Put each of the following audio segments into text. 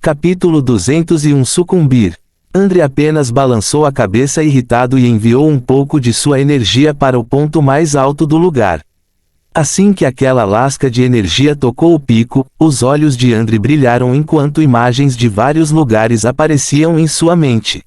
Capítulo 201 Sucumbir. André apenas balançou a cabeça irritado e enviou um pouco de sua energia para o ponto mais alto do lugar. Assim que aquela lasca de energia tocou o pico, os olhos de André brilharam enquanto imagens de vários lugares apareciam em sua mente.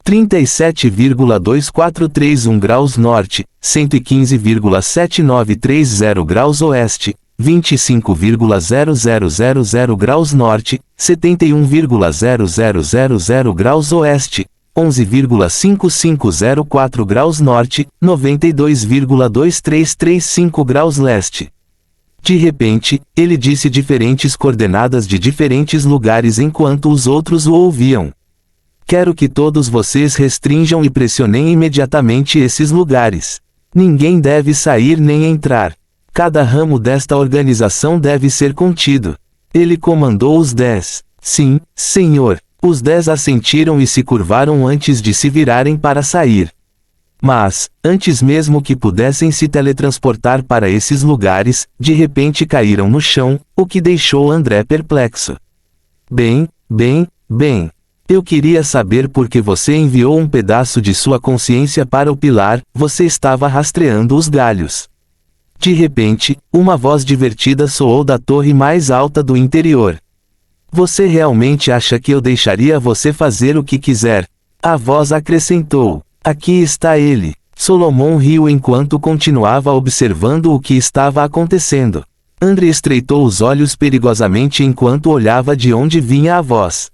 37,2431 graus norte, 115,7930 graus oeste, 25,0000 graus norte, 71,0000 graus oeste, 11,5504 graus norte, 92,2335 graus leste. De repente, ele disse diferentes coordenadas de diferentes lugares enquanto os outros o ouviam. Quero que todos vocês restringam e pressionem imediatamente esses lugares. Ninguém deve sair nem entrar. Cada ramo desta organização deve ser contido. Ele comandou os 10. Sim, senhor. Os 10 assentiram e se curvaram antes de se virarem para sair. Mas, antes mesmo que pudessem se teletransportar para esses lugares, de repente caíram no chão, o que deixou André perplexo. Bem. Eu queria saber por que você enviou um pedaço de sua consciência para o pilar, você estava rastreando os galhos. De repente, uma voz divertida soou da torre mais alta do interior. Você realmente acha que eu deixaria você fazer o que quiser? A voz acrescentou. Aqui está ele. Solomon riu enquanto continuava observando o que estava acontecendo. André estreitou os olhos perigosamente enquanto olhava de onde vinha a voz.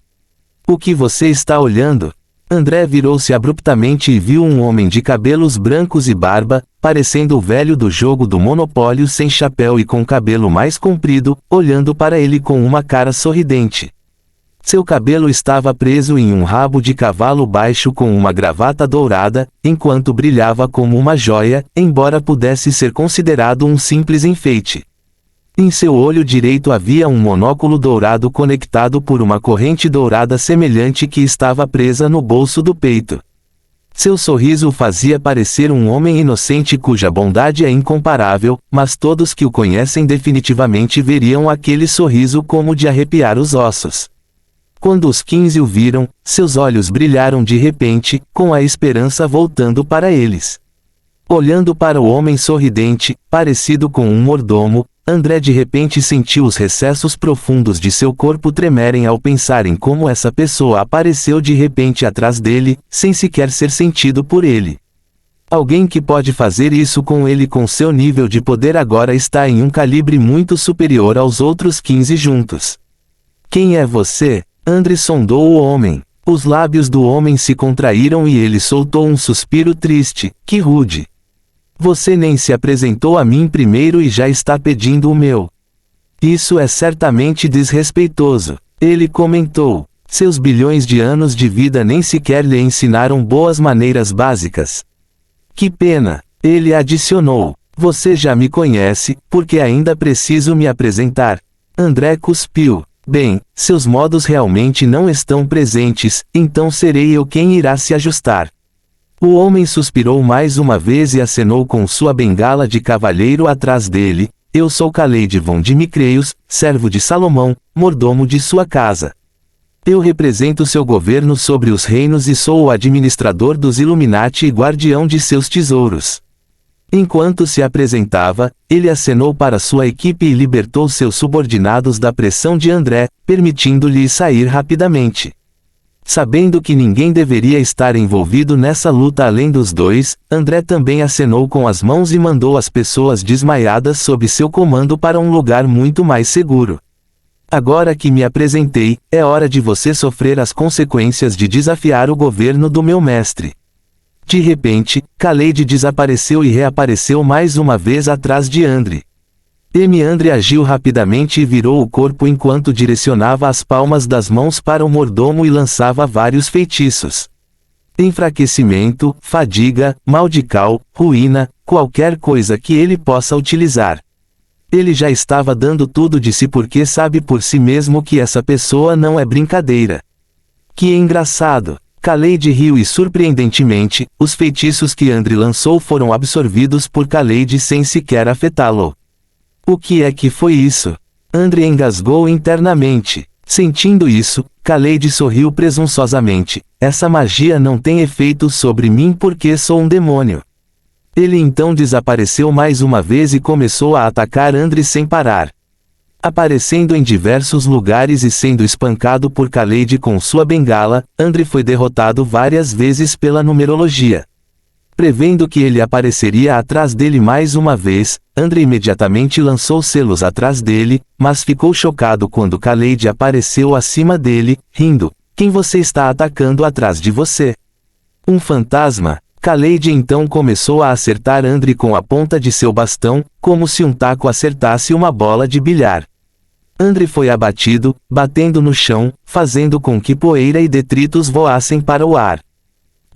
O que você está olhando? André virou-se abruptamente e viu um homem de cabelos brancos e barba, parecendo o velho do jogo do Monopólio sem chapéu e com cabelo mais comprido, olhando para ele com uma cara sorridente. Seu cabelo estava preso em um rabo de cavalo baixo com uma gravata dourada, enquanto brilhava como uma joia, embora pudesse ser considerado um simples enfeite. Em seu olho direito havia um monóculo dourado conectado por uma corrente dourada semelhante que estava presa no bolso do peito. Seu sorriso o fazia parecer um homem inocente cuja bondade é incomparável, mas todos que o conhecem definitivamente veriam aquele sorriso como de arrepiar os ossos. Quando os 15 o viram, seus olhos brilharam de repente, com a esperança voltando para eles. Olhando para o homem sorridente, parecido com um mordomo, André de repente sentiu os recessos profundos de seu corpo tremerem ao pensar em como essa pessoa apareceu de repente atrás dele, sem sequer ser sentido por ele. Alguém que pode fazer isso com ele com seu nível de poder agora está em um calibre muito superior aos outros 15 juntos. Quem é você? André sondou o homem. Os lábios do homem se contraíram e ele soltou um suspiro triste. Que rude! Você nem se apresentou a mim primeiro e já está pedindo o meu. Isso é certamente desrespeitoso. Ele comentou. Seus bilhões de anos de vida nem sequer lhe ensinaram boas maneiras básicas. Que pena. Ele adicionou. Você já me conhece, porque ainda preciso me apresentar. André cuspiu. Bem, seus modos realmente não estão presentes, então serei eu quem irá se ajustar. O homem suspirou mais uma vez e acenou com sua bengala de cavalheiro atrás dele. Eu sou Khaled von Dimicreios, servo de Salomão, mordomo de sua casa. Eu represento seu governo sobre os reinos e sou o administrador dos Illuminati e guardião de seus tesouros. Enquanto se apresentava, ele acenou para sua equipe e libertou seus subordinados da pressão de André, permitindo-lhe sair rapidamente. Sabendo que ninguém deveria estar envolvido nessa luta além dos dois, André também acenou com as mãos e mandou as pessoas desmaiadas sob seu comando para um lugar muito mais seguro. Agora que me apresentei, é hora de você sofrer as consequências de desafiar o governo do meu mestre. De repente, Khaled desapareceu e reapareceu mais uma vez atrás de André. André agiu rapidamente e virou o corpo enquanto direcionava as palmas das mãos para o mordomo e lançava vários feitiços. Enfraquecimento, fadiga, mal de cal, ruína, qualquer coisa que ele possa utilizar. Ele já estava dando tudo de si porque sabe por si mesmo que essa pessoa não é brincadeira. Que engraçado! Khaled riu e surpreendentemente, os feitiços que André lançou foram absorvidos por Khaled sem sequer afetá-lo. O que é que foi isso? André engasgou internamente. Sentindo isso, Khaled sorriu presunçosamente. Essa magia não tem efeito sobre mim porque sou um demônio. Ele então desapareceu mais uma vez e começou a atacar André sem parar. Aparecendo em diversos lugares e sendo espancado por Khaled com sua bengala, André foi derrotado várias vezes pela numerologia. Prevendo que ele apareceria atrás dele mais uma vez, André imediatamente lançou selos atrás dele, mas ficou chocado quando Khaled apareceu acima dele, rindo. Quem você está atacando atrás de você? Um fantasma? Khaled então começou a acertar André com a ponta de seu bastão, como se um taco acertasse uma bola de bilhar. André foi abatido, batendo no chão, fazendo com que poeira e detritos voassem para o ar.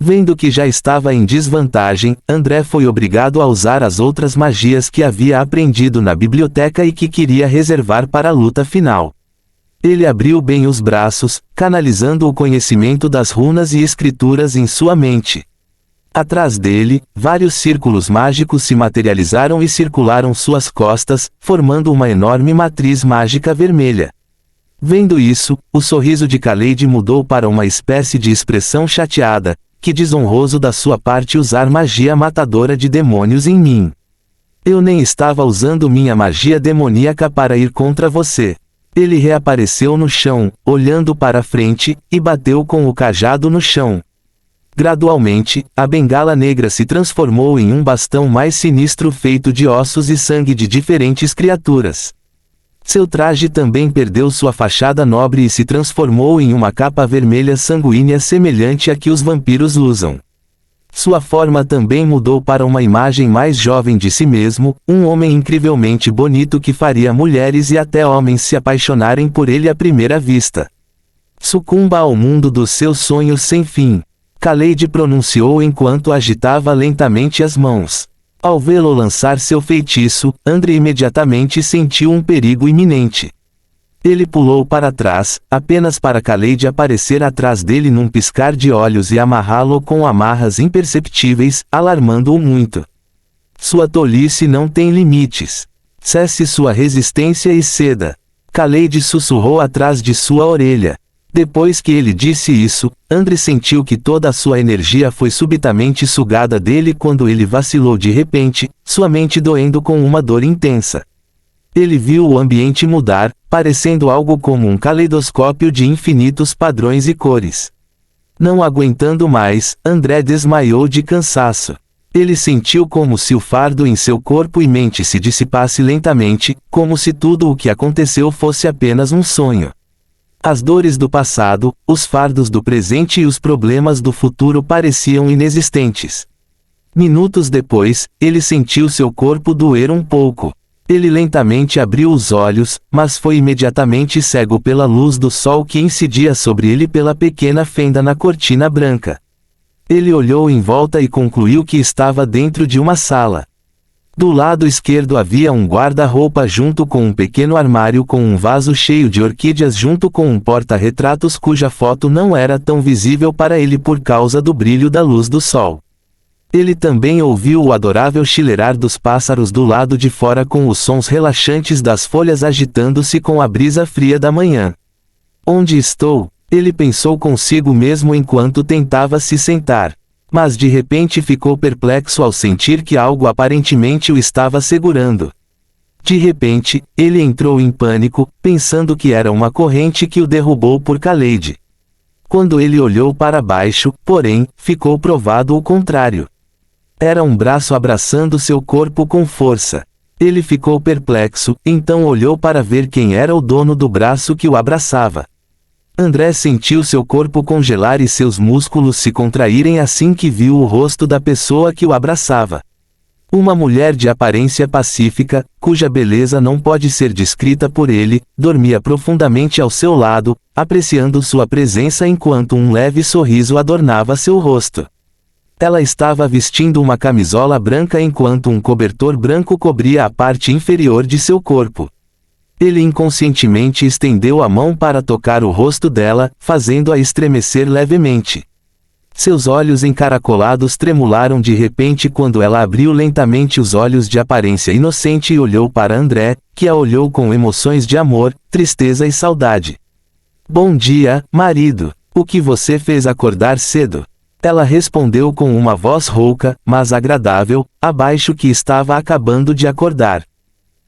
Vendo que já estava em desvantagem, André foi obrigado a usar as outras magias que havia aprendido na biblioteca e que queria reservar para a luta final. Ele abriu bem os braços, canalizando o conhecimento das runas e escrituras em sua mente. Atrás dele, vários círculos mágicos se materializaram e circularam suas costas, formando uma enorme matriz mágica vermelha. Vendo isso, o sorriso de Khaled mudou para uma espécie de expressão chateada. Que desonroso da sua parte usar magia matadora de demônios em mim. Eu nem estava usando minha magia demoníaca para ir contra você. Ele reapareceu no chão, olhando para frente, e bateu com o cajado no chão. Gradualmente, a bengala negra se transformou em um bastão mais sinistro feito de ossos e sangue de diferentes criaturas. Seu traje também perdeu sua fachada nobre e se transformou em uma capa vermelha sanguínea semelhante à que os vampiros usam. Sua forma também mudou para uma imagem mais jovem de si mesmo, um homem incrivelmente bonito que faria mulheres e até homens se apaixonarem por ele à primeira vista. Sucumba ao mundo dos seus sonhos sem fim. Khaled pronunciou enquanto agitava lentamente as mãos. Ao vê-lo lançar seu feitiço, André imediatamente sentiu um perigo iminente. Ele pulou para trás, apenas para Khaled aparecer atrás dele num piscar de olhos e amarrá-lo com amarras imperceptíveis, alarmando-o muito. Sua tolice não tem limites. Cesse sua resistência e ceda. Khaled sussurrou atrás de sua orelha. Depois que ele disse isso, André sentiu que toda a sua energia foi subitamente sugada dele quando ele vacilou de repente, sua mente doendo com uma dor intensa. Ele viu o ambiente mudar, parecendo algo como um caleidoscópio de infinitos padrões e cores. Não aguentando mais, André desmaiou de cansaço. Ele sentiu como se o fardo em seu corpo e mente se dissipasse lentamente, como se tudo o que aconteceu fosse apenas um sonho. As dores do passado, os fardos do presente e os problemas do futuro pareciam inexistentes. Minutos depois, ele sentiu seu corpo doer um pouco. Ele lentamente abriu os olhos, mas foi imediatamente cego pela luz do sol que incidia sobre ele pela pequena fenda na cortina branca. Ele olhou em volta e concluiu que estava dentro de uma sala. Do lado esquerdo havia um guarda-roupa junto com um pequeno armário com um vaso cheio de orquídeas junto com um porta-retratos cuja foto não era tão visível para ele por causa do brilho da luz do sol. Ele também ouviu o adorável chilerar dos pássaros do lado de fora com os sons relaxantes das folhas agitando-se com a brisa fria da manhã. Onde estou? Ele pensou consigo mesmo enquanto tentava se sentar. Mas de repente ficou perplexo ao sentir que algo aparentemente o estava segurando. De repente, ele entrou em pânico, pensando que era uma corrente que o derrubou por Khaled. Quando ele olhou para baixo, porém, ficou provado o contrário. Era um braço abraçando seu corpo com força. Ele ficou perplexo, então olhou para ver quem era o dono do braço que o abraçava. André sentiu seu corpo congelar e seus músculos se contraírem assim que viu o rosto da pessoa que o abraçava. Uma mulher de aparência pacífica, cuja beleza não pode ser descrita por ele, dormia profundamente ao seu lado, apreciando sua presença enquanto um leve sorriso adornava seu rosto. Ela estava vestindo uma camisola branca enquanto um cobertor branco cobria a parte inferior de seu corpo. Ele inconscientemente estendeu a mão para tocar o rosto dela, fazendo-a estremecer levemente. Seus olhos encaracolados tremularam de repente quando ela abriu lentamente os olhos de aparência inocente e olhou para André, que a olhou com emoções de amor, tristeza e saudade. Bom dia, marido. O que você fez acordar cedo? Ela respondeu com uma voz rouca, mas agradável, abaixo que estava acabando de acordar.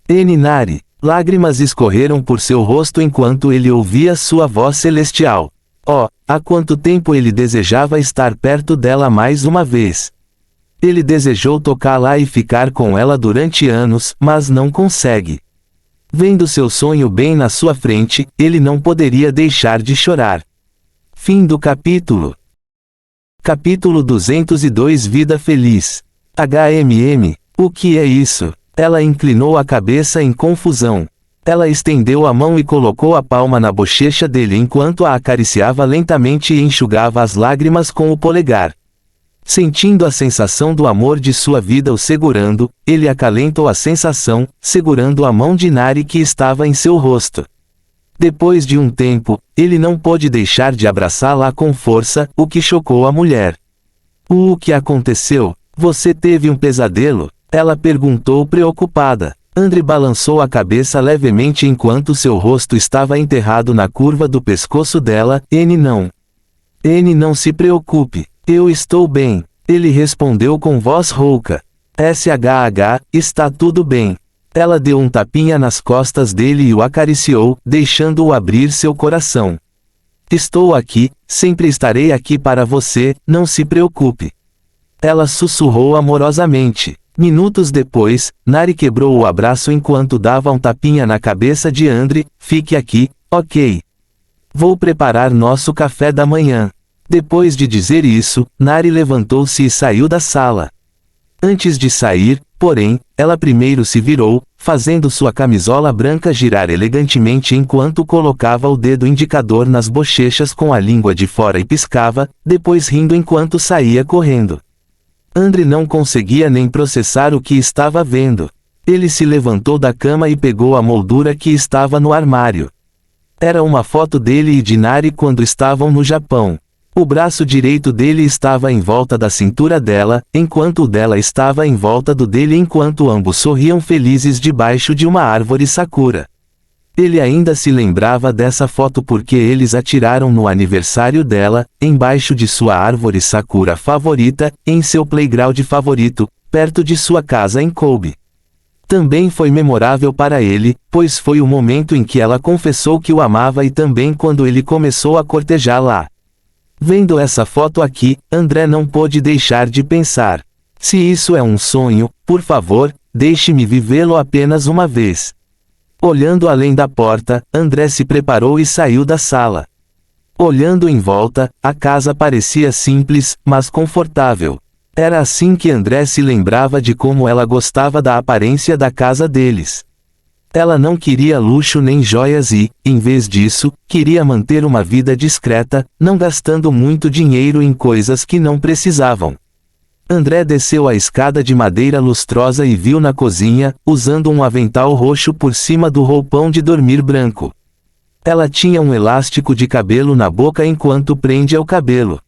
Nari. Lágrimas escorreram por seu rosto enquanto ele ouvia sua voz celestial. Oh, há quanto tempo ele desejava estar perto dela mais uma vez. Ele desejou tocá-la e ficar com ela durante anos, mas não consegue. Vendo seu sonho bem na sua frente, ele não poderia deixar de chorar. Fim do capítulo. Capítulo 202 Vida Feliz. O que é isso? Ela inclinou a cabeça em confusão. Ela estendeu a mão e colocou a palma na bochecha dele enquanto a acariciava lentamente e enxugava as lágrimas com o polegar. Sentindo a sensação do amor de sua vida o segurando, ele acalentou a sensação, segurando a mão de Nari que estava em seu rosto. Depois de um tempo, ele não pôde deixar de abraçá-la com força, o que chocou a mulher. O que aconteceu? Você teve um pesadelo? Ela perguntou preocupada. Andre balançou a cabeça levemente enquanto seu rosto estava enterrado na curva do pescoço dela. Não se preocupe. Eu estou bem. Ele respondeu com voz rouca. Está tudo bem. Ela deu um tapinha nas costas dele e o acariciou, deixando-o abrir seu coração. Estou aqui, sempre estarei aqui para você, não se preocupe. Ela sussurrou amorosamente. Minutos depois, Nari quebrou o abraço enquanto dava um tapinha na cabeça de Andre. Fique aqui, ok? Vou preparar nosso café da manhã. Depois de dizer isso, Nari levantou-se e saiu da sala. Antes de sair, porém, ela primeiro se virou, fazendo sua camisola branca girar elegantemente enquanto colocava o dedo indicador nas bochechas com a língua de fora e piscava, depois rindo enquanto saía correndo. Andre não conseguia nem processar o que estava vendo. Ele se levantou da cama e pegou a moldura que estava no armário. Era uma foto dele e de Nari quando estavam no Japão. O braço direito dele estava em volta da cintura dela, enquanto o dela estava em volta do dele enquanto ambos sorriam felizes debaixo de uma árvore sakura. Ele ainda se lembrava dessa foto porque eles a tiraram no aniversário dela, embaixo de sua árvore sakura favorita, em seu playground favorito, perto de sua casa em Kobe. Também foi memorável para ele, pois foi o momento em que ela confessou que o amava e também quando ele começou a cortejá-la. Vendo essa foto aqui, André não pôde deixar de pensar. Se isso é um sonho, por favor, deixe-me vivê-lo apenas uma vez. Olhando além da porta, André se preparou e saiu da sala. Olhando em volta, a casa parecia simples, mas confortável. Era assim que André se lembrava de como ela gostava da aparência da casa deles. Ela não queria luxo nem joias e, em vez disso, queria manter uma vida discreta, não gastando muito dinheiro em coisas que não precisavam. André desceu a escada de madeira lustrosa e viu na cozinha, usando um avental roxo por cima do roupão de dormir branco. Ela tinha um elástico de cabelo na boca enquanto prendia o cabelo.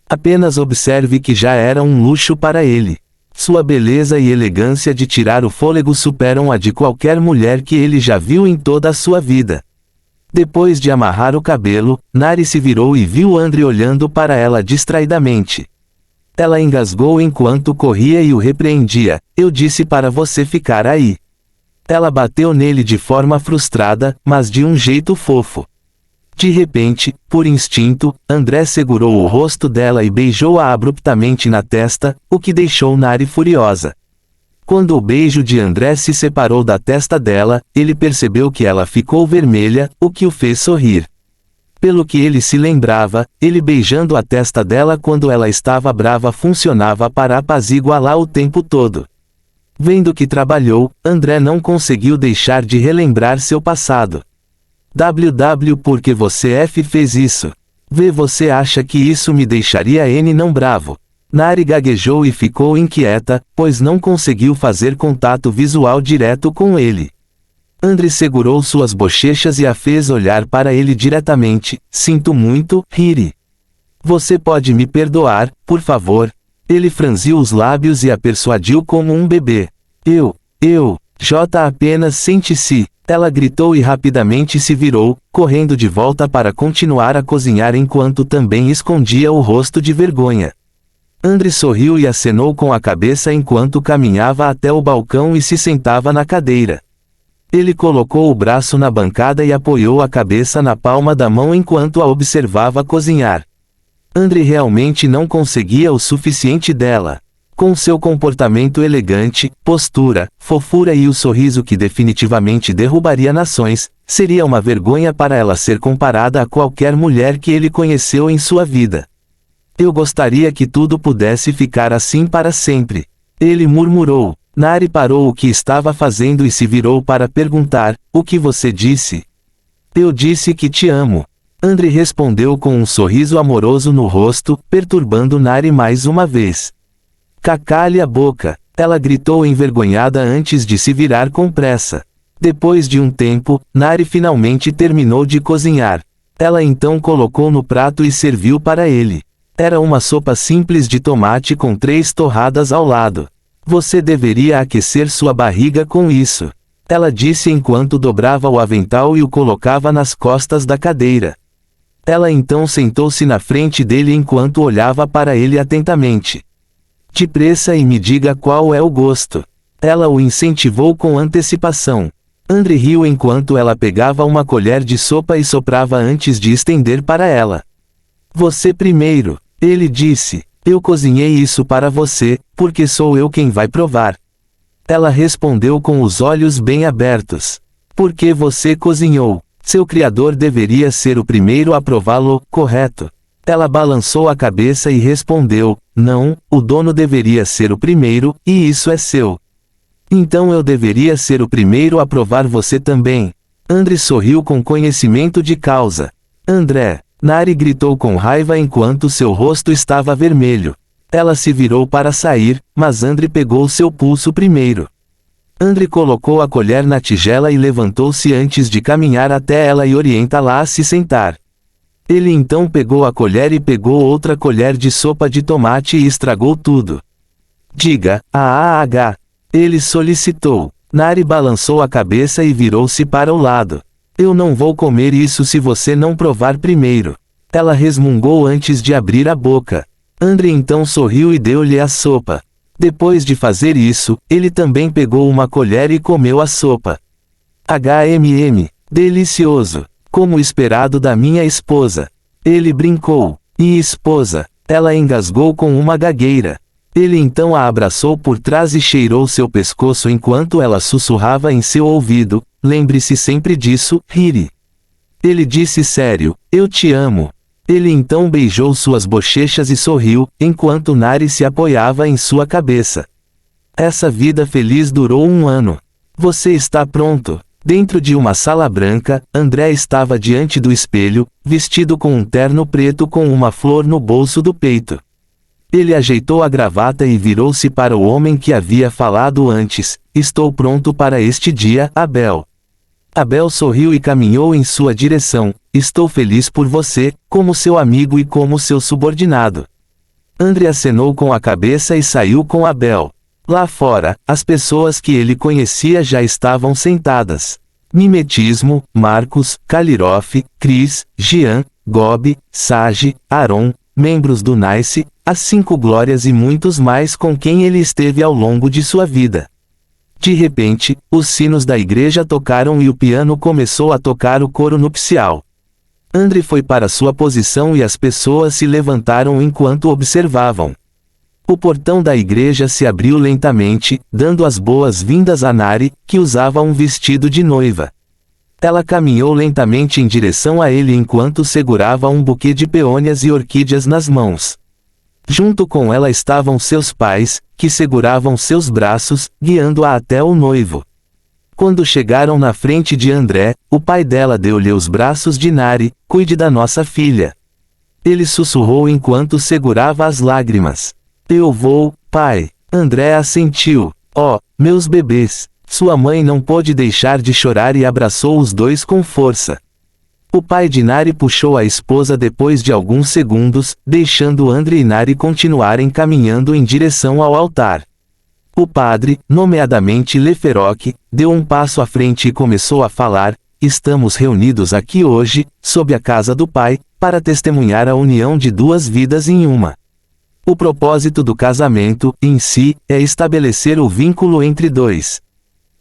Apenas observe que já era um luxo para ele. Sua beleza e elegância de tirar o fôlego superam a de qualquer mulher que ele já viu em toda a sua vida. Depois de amarrar o cabelo, Nari se virou e viu Andre olhando para ela distraidamente. Ela engasgou enquanto corria e o repreendia. Eu disse para você ficar aí. Ela bateu nele de forma frustrada, mas de um jeito fofo. De repente, por instinto, André segurou o rosto dela e beijou-a abruptamente na testa, o que deixou Nari furiosa. Quando o beijo de André se separou da testa dela, ele percebeu que ela ficou vermelha, o que o fez sorrir. Pelo que ele se lembrava, ele beijando a testa dela quando ela estava brava funcionava para apaziguá-la o tempo todo. Vendo que trabalhou, André não conseguiu deixar de relembrar seu passado. Por que você fez isso? Você acha que isso me deixaria não bravo? Nari gaguejou e ficou inquieta, pois não conseguiu fazer contato visual direto com ele. Andre segurou suas bochechas e a fez olhar para ele diretamente. Sinto muito, Hiri. Você pode me perdoar, por favor? Ele franziu os lábios e a persuadiu como um bebê. Apenas sente-se. Ela gritou e rapidamente se virou, correndo de volta para continuar a cozinhar enquanto também escondia o rosto de vergonha. André sorriu e acenou com a cabeça enquanto caminhava até o balcão e se sentava na cadeira. Ele colocou o braço na bancada e apoiou a cabeça na palma da mão enquanto a observava cozinhar. André realmente não conseguia o suficiente dela. Com seu comportamento elegante, postura, fofura e o sorriso que definitivamente derrubaria nações, seria uma vergonha para ela ser comparada a qualquer mulher que ele conheceu em sua vida. Eu gostaria que tudo pudesse ficar assim para sempre. Ele murmurou. Nari parou o que estava fazendo e se virou para perguntar, o que você disse? Eu disse que te amo. André respondeu com um sorriso amoroso no rosto, perturbando Nari mais uma vez. Cale a boca, ela gritou envergonhada antes de se virar com pressa. Depois de um tempo, Nari finalmente terminou de cozinhar. Ela então colocou no prato e serviu para ele. Era uma sopa simples de tomate com 3 torradas ao lado. Você deveria aquecer sua barriga com isso. Ela disse enquanto dobrava o avental e o colocava nas costas da cadeira. Ela então sentou-se na frente dele enquanto olhava para ele atentamente. Depressa e me diga qual é o gosto. Ela o incentivou com antecipação. André riu enquanto ela pegava uma colher de sopa e soprava antes de estender para ela. Você primeiro, ele disse. Eu cozinhei isso para você, porque sou eu quem vai provar. Ela respondeu com os olhos bem abertos. Porque você cozinhou. Seu criador deveria ser o primeiro a prová-lo, correto? Ela balançou a cabeça e respondeu, não, o dono deveria ser o primeiro, e isso é seu. Então eu deveria ser o primeiro a provar você também. André sorriu com conhecimento de causa. André, Nari gritou com raiva enquanto seu rosto estava vermelho. Ela se virou para sair, mas André pegou seu pulso primeiro. André colocou a colher na tigela e levantou-se antes de caminhar até ela e orientá-la a se sentar. Ele então pegou a colher e pegou outra colher de sopa de tomate e estragou tudo. Diga, ele solicitou. Nari balançou a cabeça e virou-se para o lado. Eu não vou comer isso se você não provar primeiro. Ela resmungou antes de abrir a boca. André então sorriu e deu-lhe a sopa. Depois de fazer isso, ele também pegou uma colher e comeu a sopa. Delicioso. Como esperado da minha esposa. Ele brincou. E esposa? Ela engasgou com uma gagueira. Ele então a abraçou por trás e cheirou seu pescoço enquanto ela sussurrava em seu ouvido, lembre-se sempre disso, Riri. Ele disse sério, eu te amo. Ele então beijou suas bochechas e sorriu, enquanto Nari se apoiava em sua cabeça. Essa vida feliz durou 1 ano. Você está pronto? Dentro de uma sala branca, André estava diante do espelho, vestido com um terno preto com uma flor no bolso do peito. Ele ajeitou a gravata e virou-se para o homem que havia falado antes, estou pronto para este dia, Abel. Abel sorriu e caminhou em sua direção, estou feliz por você, como seu amigo e como seu subordinado. André acenou com a cabeça e saiu com Abel. Lá fora, as pessoas que ele conhecia já estavam sentadas. Mimetismo, Marcos, Kaliroff, Chris, Jean, Gobi, Sage, Aaron, membros do Nice, as 5 glórias e muitos mais com quem ele esteve ao longo de sua vida. De repente, os sinos da igreja tocaram e o piano começou a tocar o coro nupcial. André foi para sua posição e as pessoas se levantaram enquanto observavam. O portão da igreja se abriu lentamente, dando as boas-vindas a Nari, que usava um vestido de noiva. Ela caminhou lentamente em direção a ele enquanto segurava um buquê de peônias e orquídeas nas mãos. Junto com ela estavam seus pais, que seguravam seus braços, guiando-a até o noivo. Quando chegaram na frente de André, o pai dela deu-lhe os braços de Nari, cuide da nossa filha. Ele sussurrou enquanto segurava as lágrimas. Eu vou, pai. André assentiu. Oh, meus bebês. Sua mãe não pôde deixar de chorar e abraçou os dois com força. O pai de Nari puxou a esposa depois de alguns segundos, deixando André e Nari continuarem caminhando em direção ao altar. O padre, nomeadamente Leferoc, deu um passo à frente e começou a falar: estamos reunidos aqui hoje, sob a casa do Pai, para testemunhar a união de duas vidas em uma. O propósito do casamento, em si, é estabelecer o vínculo entre dois.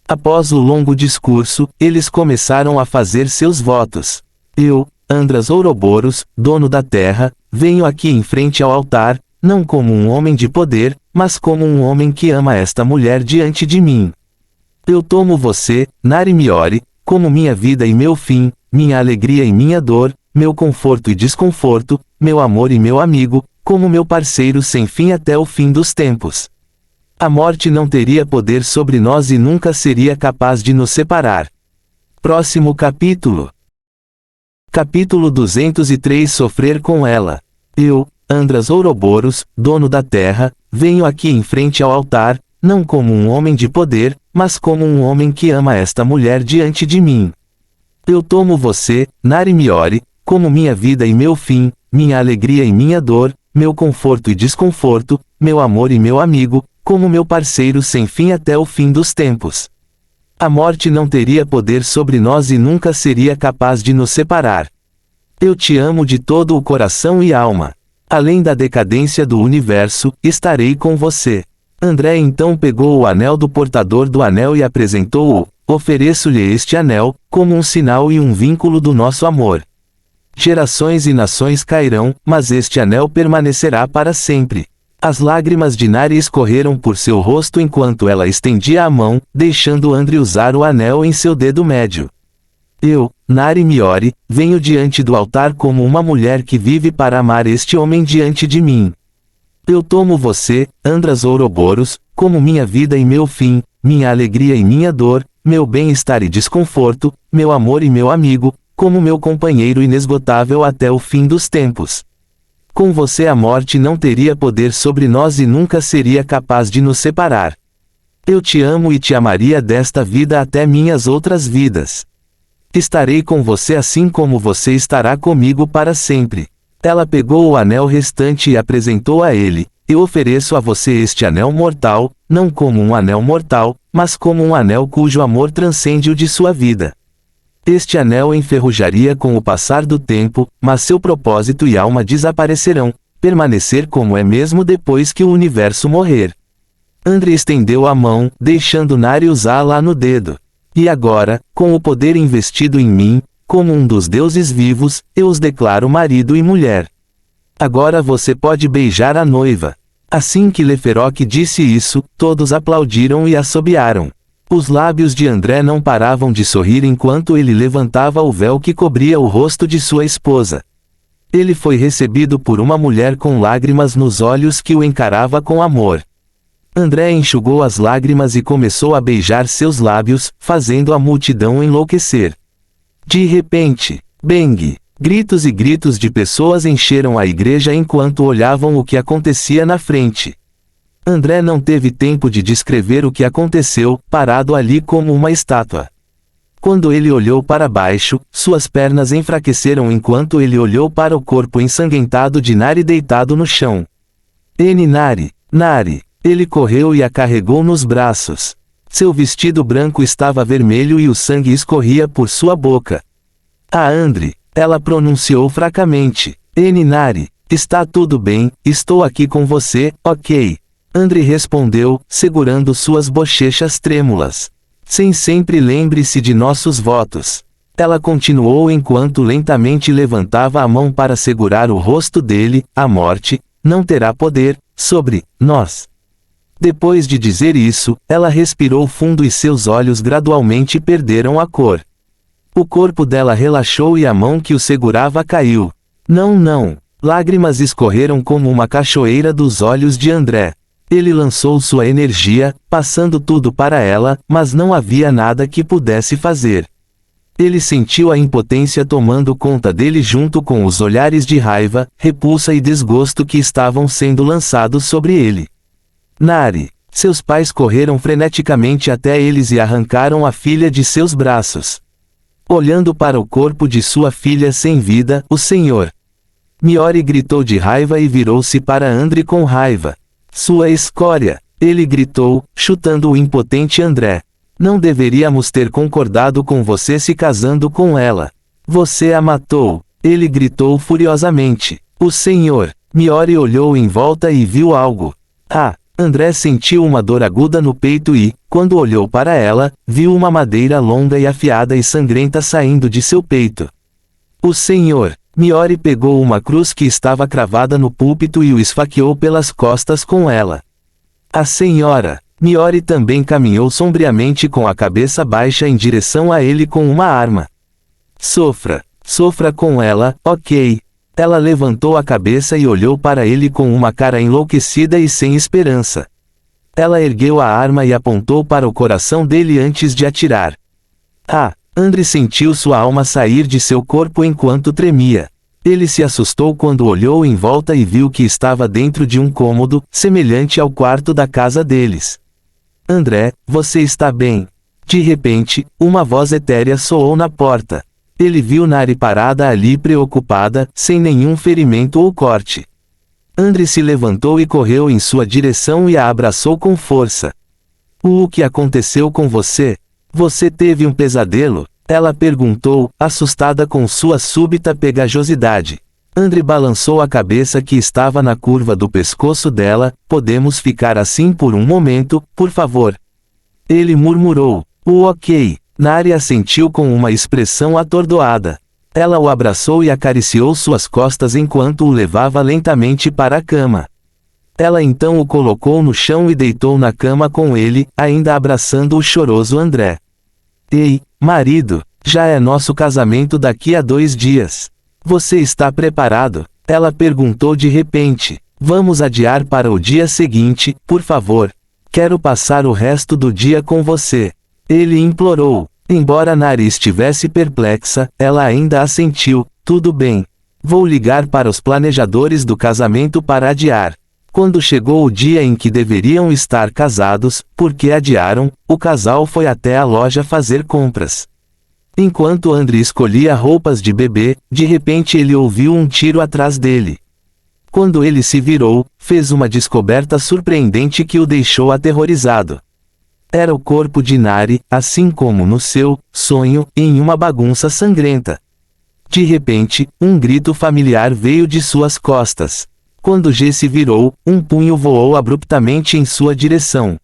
Após o longo discurso, eles começaram a fazer seus votos. Eu, Andras Ouroboros, dono da terra, venho aqui em frente ao altar, não como um homem de poder, mas como um homem que ama esta mulher diante de mim. Eu tomo você, Nari Miori, como minha vida e meu fim, minha alegria e minha dor, meu conforto e desconforto, meu amor e meu amigo, como meu parceiro sem fim até o fim dos tempos. A morte não teria poder sobre nós e nunca seria capaz de nos separar. Próximo capítulo. Capítulo 203 Sofrer com ela. Eu, Andras Ouroboros, dono da terra, venho aqui em frente ao altar, não como um homem de poder, mas como um homem que ama esta mulher diante de mim. Eu tomo você, Nari Miori, como minha vida e meu fim, minha alegria e minha dor, meu conforto e desconforto, meu amor e meu amigo, como meu parceiro sem fim até o fim dos tempos. A morte não teria poder sobre nós e nunca seria capaz de nos separar. Eu te amo de todo o coração e alma. Além da decadência do universo, estarei com você. André então pegou o anel do portador do anel e apresentou-o: ofereço-lhe este anel, como um sinal e um vínculo do nosso amor. Gerações e nações cairão, mas este anel permanecerá para sempre. As lágrimas de Nari escorreram por seu rosto enquanto ela estendia a mão, deixando André usar o anel em seu dedo médio. Eu, Nari Miori, venho diante do altar como uma mulher que vive para amar este homem diante de mim. Eu tomo você, Andras Ouroboros, como minha vida e meu fim, minha alegria e minha dor, meu bem-estar e desconforto, meu amor e meu amigo, como meu companheiro inesgotável até o fim dos tempos. Com você a morte não teria poder sobre nós e nunca seria capaz de nos separar. Eu te amo e te amaria desta vida até minhas outras vidas. Estarei com você assim como você estará comigo para sempre. Ela pegou o anel restante e apresentou a ele: eu ofereço a você este anel mortal, não como um anel mortal, mas como um anel cujo amor transcende o de sua vida. Este anel enferrujaria com o passar do tempo, mas seu propósito e alma desaparecerão, permanecer como é mesmo depois que o universo morrer. André estendeu a mão, deixando Nari usá-la no dedo. E agora, com o poder investido em mim, como um dos deuses vivos, eu os declaro marido e mulher. Agora você pode beijar a noiva. Assim que Leferoc disse isso, todos aplaudiram e assobiaram. Os lábios de André não paravam de sorrir enquanto ele levantava o véu que cobria o rosto de sua esposa. Ele foi recebido por uma mulher com lágrimas nos olhos que o encarava com amor. André enxugou as lágrimas e começou a beijar seus lábios, fazendo a multidão enlouquecer. De repente, bang! Gritos e gritos de pessoas encheram a igreja enquanto olhavam o que acontecia na frente. André não teve tempo de descrever o que aconteceu, parado ali como uma estátua. Quando ele olhou para baixo, suas pernas enfraqueceram enquanto ele olhou para o corpo ensanguentado de Nari deitado no chão. Nari! Nari! Ele correu e a carregou nos braços. Seu vestido branco estava vermelho e o sangue escorria por sua boca. André! Ela pronunciou fracamente. Nari! Está tudo bem, estou aqui com você, ok? André respondeu, segurando suas bochechas trêmulas. Sempre lembre-se de nossos votos. Ela continuou enquanto lentamente levantava a mão para segurar o rosto dele: a morte não terá poder sobre nós. Depois de dizer isso, ela respirou fundo e seus olhos gradualmente perderam a cor. O corpo dela relaxou e a mão que o segurava caiu. Não! Lágrimas escorreram como uma cachoeira dos olhos de André. Ele lançou sua energia, passando tudo para ela, mas não havia nada que pudesse fazer. Ele sentiu a impotência tomando conta dele junto com os olhares de raiva, repulsa e desgosto que estavam sendo lançados sobre ele. Nari! Seus pais correram freneticamente até eles e arrancaram a filha de seus braços. Olhando para o corpo de sua filha sem vida, o Senhor Miori gritou de raiva e virou-se para André com raiva. Sua escória! Ele gritou, chutando o impotente André. Não deveríamos ter concordado com você se casando com ela. Você a matou. Ele gritou furiosamente. O senhor. Miori olhou em volta e viu algo. André sentiu uma dor aguda no peito e, quando olhou para ela, viu uma madeira longa e afiada e sangrenta saindo de seu peito. O senhor. Miori pegou uma cruz que estava cravada no púlpito e o esfaqueou pelas costas com ela. A senhora. Miori também caminhou sombriamente com a cabeça baixa em direção a ele com uma arma. Sofra. Sofra com ela, ok. Ela levantou a cabeça e olhou para ele com uma cara enlouquecida e sem esperança. Ela ergueu a arma e apontou para o coração dele antes de atirar. André sentiu sua alma sair de seu corpo enquanto tremia. Ele se assustou quando olhou em volta e viu que estava dentro de um cômodo, semelhante ao quarto da casa deles. André, você está bem? De repente, uma voz etérea soou na porta. Ele viu Nari parada ali preocupada, sem nenhum ferimento ou corte. André se levantou e correu em sua direção e a abraçou com força. O que aconteceu com você? Você teve um pesadelo? Ela perguntou, assustada com sua súbita pegajosidade. André balançou a cabeça que estava na curva do pescoço dela. Podemos ficar assim por um momento, por favor? Ele murmurou. Ok. Nari assentiu com uma expressão atordoada. Ela o abraçou e acariciou suas costas enquanto o levava lentamente para a cama. Ela então o colocou no chão e deitou na cama com ele, ainda abraçando o choroso André. Ei, marido, já é nosso casamento daqui a 2 dias. Você está preparado? Ela perguntou de repente. Vamos adiar para o dia seguinte, por favor. Quero passar o resto do dia com você. Ele implorou. Embora Nari estivesse perplexa, ela ainda assentiu. Tudo bem. Vou ligar para os planejadores do casamento para adiar. Quando chegou o dia em que deveriam estar casados, porque adiaram, o casal foi até a loja fazer compras. Enquanto André escolhia roupas de bebê, de repente ele ouviu um tiro atrás dele. Quando ele se virou, fez uma descoberta surpreendente que o deixou aterrorizado. Era o corpo de Nari, assim como no seu sonho, em uma bagunça sangrenta. De repente, um grito familiar veio de suas costas. Quando G se virou, um punho voou abruptamente em sua direção.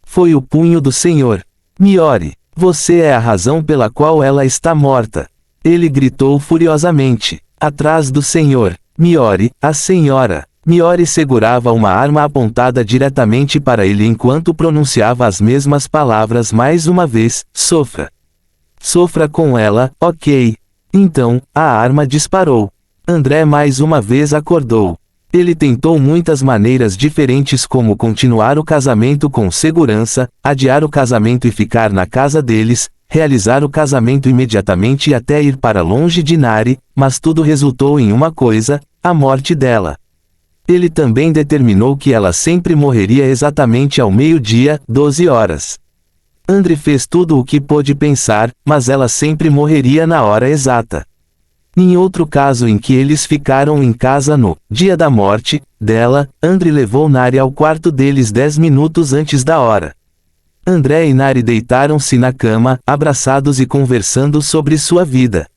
Foi o punho do Senhor. Miori, você é a razão pela qual ela está morta. Ele gritou furiosamente. Atrás do Senhor. Miori, a senhora. Miori segurava uma arma apontada diretamente para ele enquanto pronunciava as mesmas palavras mais uma vez. Sofra. Sofra com ela, ok. Então, a arma disparou. André mais uma vez acordou. Ele tentou muitas maneiras diferentes, como continuar o casamento com segurança, adiar o casamento e ficar na casa deles, realizar o casamento imediatamente e até ir para longe de Nari, mas tudo resultou em uma coisa: a morte dela. Ele também determinou que ela sempre morreria exatamente ao meio-dia, 12 horas. André fez tudo o que pôde pensar, mas ela sempre morreria na hora exata. Em outro caso em que eles ficaram em casa no dia da morte dela, André levou Nari ao quarto deles 10 minutos antes da hora. André e Nari deitaram-se na cama, abraçados e conversando sobre sua vida.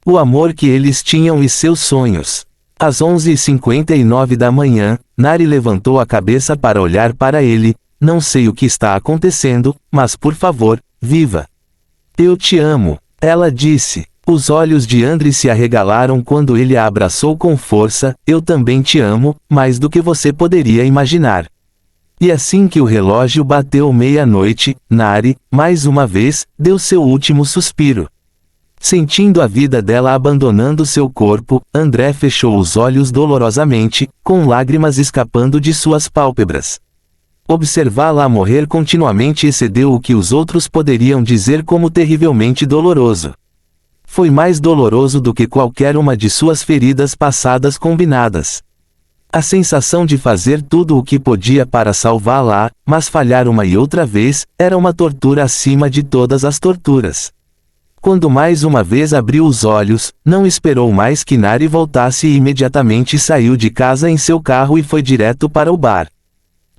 O amor que eles tinham e seus sonhos. Às 11h59 da manhã, Nari levantou a cabeça para olhar para ele. Não sei o que está acontecendo, mas por favor, viva. Eu te amo, ela disse. Os olhos de André se arregalaram quando ele a abraçou com força. Eu também te amo, mais do que você poderia imaginar. E assim que o relógio bateu meia-noite, Nari, mais uma vez, deu seu último suspiro. Sentindo a vida dela abandonando seu corpo, André fechou os olhos dolorosamente, com lágrimas escapando de suas pálpebras. Observá-la morrer continuamente excedeu o que os outros poderiam dizer como terrivelmente doloroso. Foi mais doloroso do que qualquer uma de suas feridas passadas combinadas. A sensação de fazer tudo o que podia para salvá-la, mas falhar uma e outra vez, era uma tortura acima de todas as torturas. Quando mais uma vez abriu os olhos, não esperou mais que Nari voltasse e imediatamente saiu de casa em seu carro e foi direto para o bar.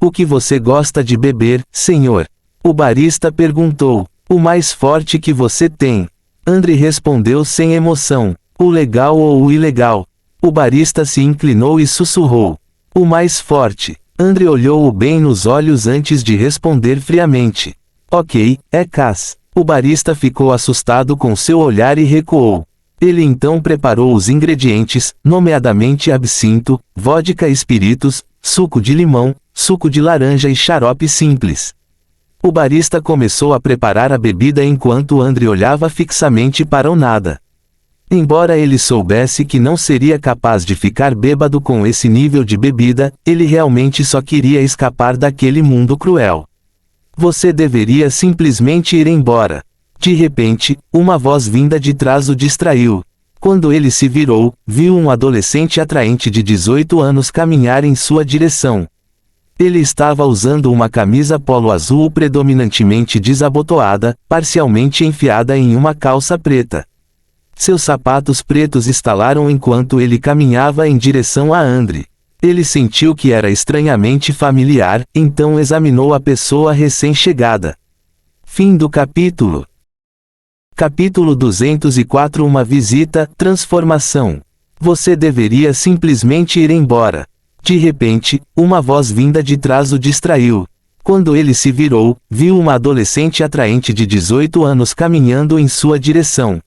O que você gosta de beber, senhor? O barista perguntou. O mais forte que você tem. André respondeu sem emoção. O legal ou o ilegal? O barista se inclinou e sussurrou. O mais forte. André olhou-o bem nos olhos antes de responder friamente. Ok, é Cass. O barista ficou assustado com seu olhar e recuou. Ele então preparou os ingredientes, nomeadamente absinto, vodka e espíritos, suco de limão, suco de laranja e xarope simples. O barista começou a preparar a bebida enquanto André olhava fixamente para o nada. Embora ele soubesse que não seria capaz de ficar bêbado com esse nível de bebida, ele realmente só queria escapar daquele mundo cruel. Você deveria simplesmente ir embora. De repente, uma voz vinda de trás o distraiu. Quando ele se virou, viu um adolescente atraente de 18 anos caminhar em sua direção. Ele estava usando uma camisa polo azul predominantemente desabotoada, parcialmente enfiada em uma calça preta. Seus sapatos pretos estalaram enquanto ele caminhava em direção a André. Ele sentiu que era estranhamente familiar, então examinou a pessoa recém-chegada. Fim do capítulo. Capítulo 204. Uma visita, transformação. Você deveria simplesmente ir embora. De repente, uma voz vinda de trás o distraiu. Quando ele se virou, viu uma adolescente atraente de 18 anos caminhando em sua direção.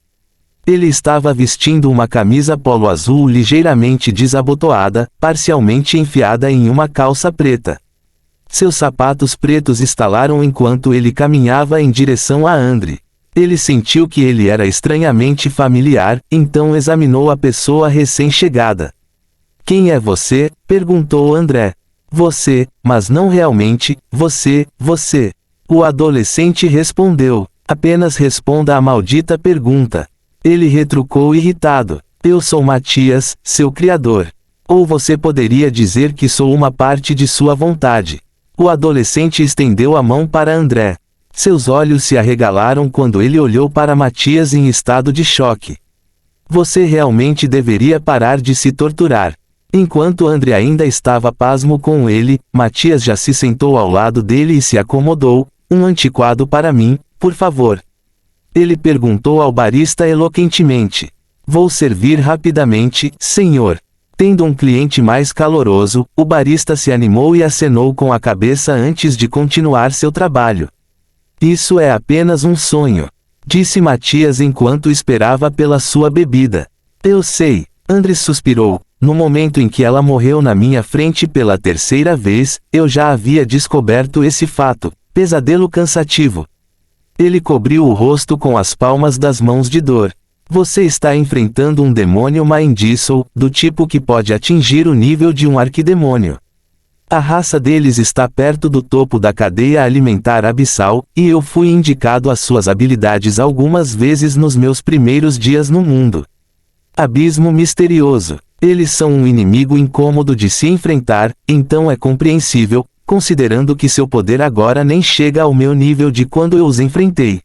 Ele estava vestindo uma camisa polo azul ligeiramente desabotoada, parcialmente enfiada em uma calça preta. Seus sapatos pretos estalaram enquanto ele caminhava em direção a André. Ele sentiu que ele era estranhamente familiar, então examinou a pessoa recém-chegada. Quem é você? Perguntou André. Você, mas não realmente, você. O adolescente respondeu. Apenas responda a maldita pergunta. Ele retrucou irritado. Eu sou Matias, seu criador. Ou você poderia dizer que sou uma parte de sua vontade. O adolescente estendeu a mão para André. Seus olhos se arregalaram quando ele olhou para Matias em estado de choque. Você realmente deveria parar de se torturar. Enquanto André ainda estava pasmo com ele, Matias já se sentou ao lado dele e se acomodou. Um antiquado para mim, por favor. Ele perguntou ao barista eloquentemente. Vou servir rapidamente, senhor. Tendo um cliente mais caloroso, o barista se animou e acenou com a cabeça antes de continuar seu trabalho. Isso é apenas um sonho, disse Matias enquanto esperava pela sua bebida. Eu sei, André suspirou. No momento em que ela morreu na minha frente pela terceira vez, eu já havia descoberto esse fato. Pesadelo cansativo. Ele cobriu o rosto com as palmas das mãos de dor. Você está enfrentando um demônio Mindissol, do tipo que pode atingir o nível de um arquidemônio. A raça deles está perto do topo da cadeia alimentar abissal, e eu fui indicado às suas habilidades algumas vezes nos meus primeiros dias no mundo. Abismo misterioso. Eles são um inimigo incômodo de se enfrentar, então é compreensível, considerando que seu poder agora nem chega ao meu nível de quando eu os enfrentei.